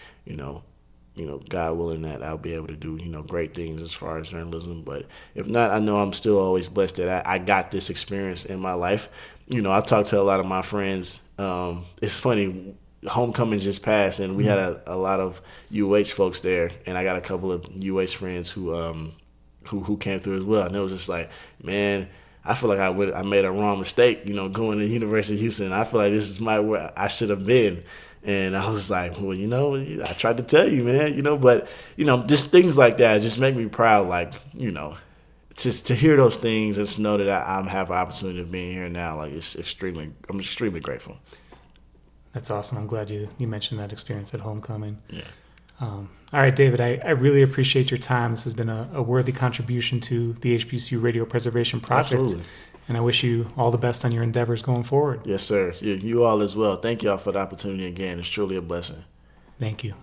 God willing, that I'll be able to do, great things as far as journalism. But if not, I know I'm still always blessed that I got this experience in my life. I talked to a lot of my friends. It's funny, homecoming just passed, and we had a lot of UH folks there, and I got a couple of UH friends who came through as well. And it was just like, man, I feel like I made a wrong mistake, going to the University of Houston. I feel like this is where I should have been. And I was like, well, I tried to tell you, man, but, just things like that just make me proud, like, just to hear those things and to know that I have an opportunity of being here now. Like, I'm extremely grateful. That's awesome. I'm glad you mentioned that experience at homecoming. Yeah. All right, David, I really appreciate your time. This has been a worthy contribution to the HBCU Radio Preservation Project. Absolutely. And I wish you all the best on your endeavors going forward. Yes, sir. You all as well. Thank y'all for the opportunity again. It's truly a blessing. Thank you.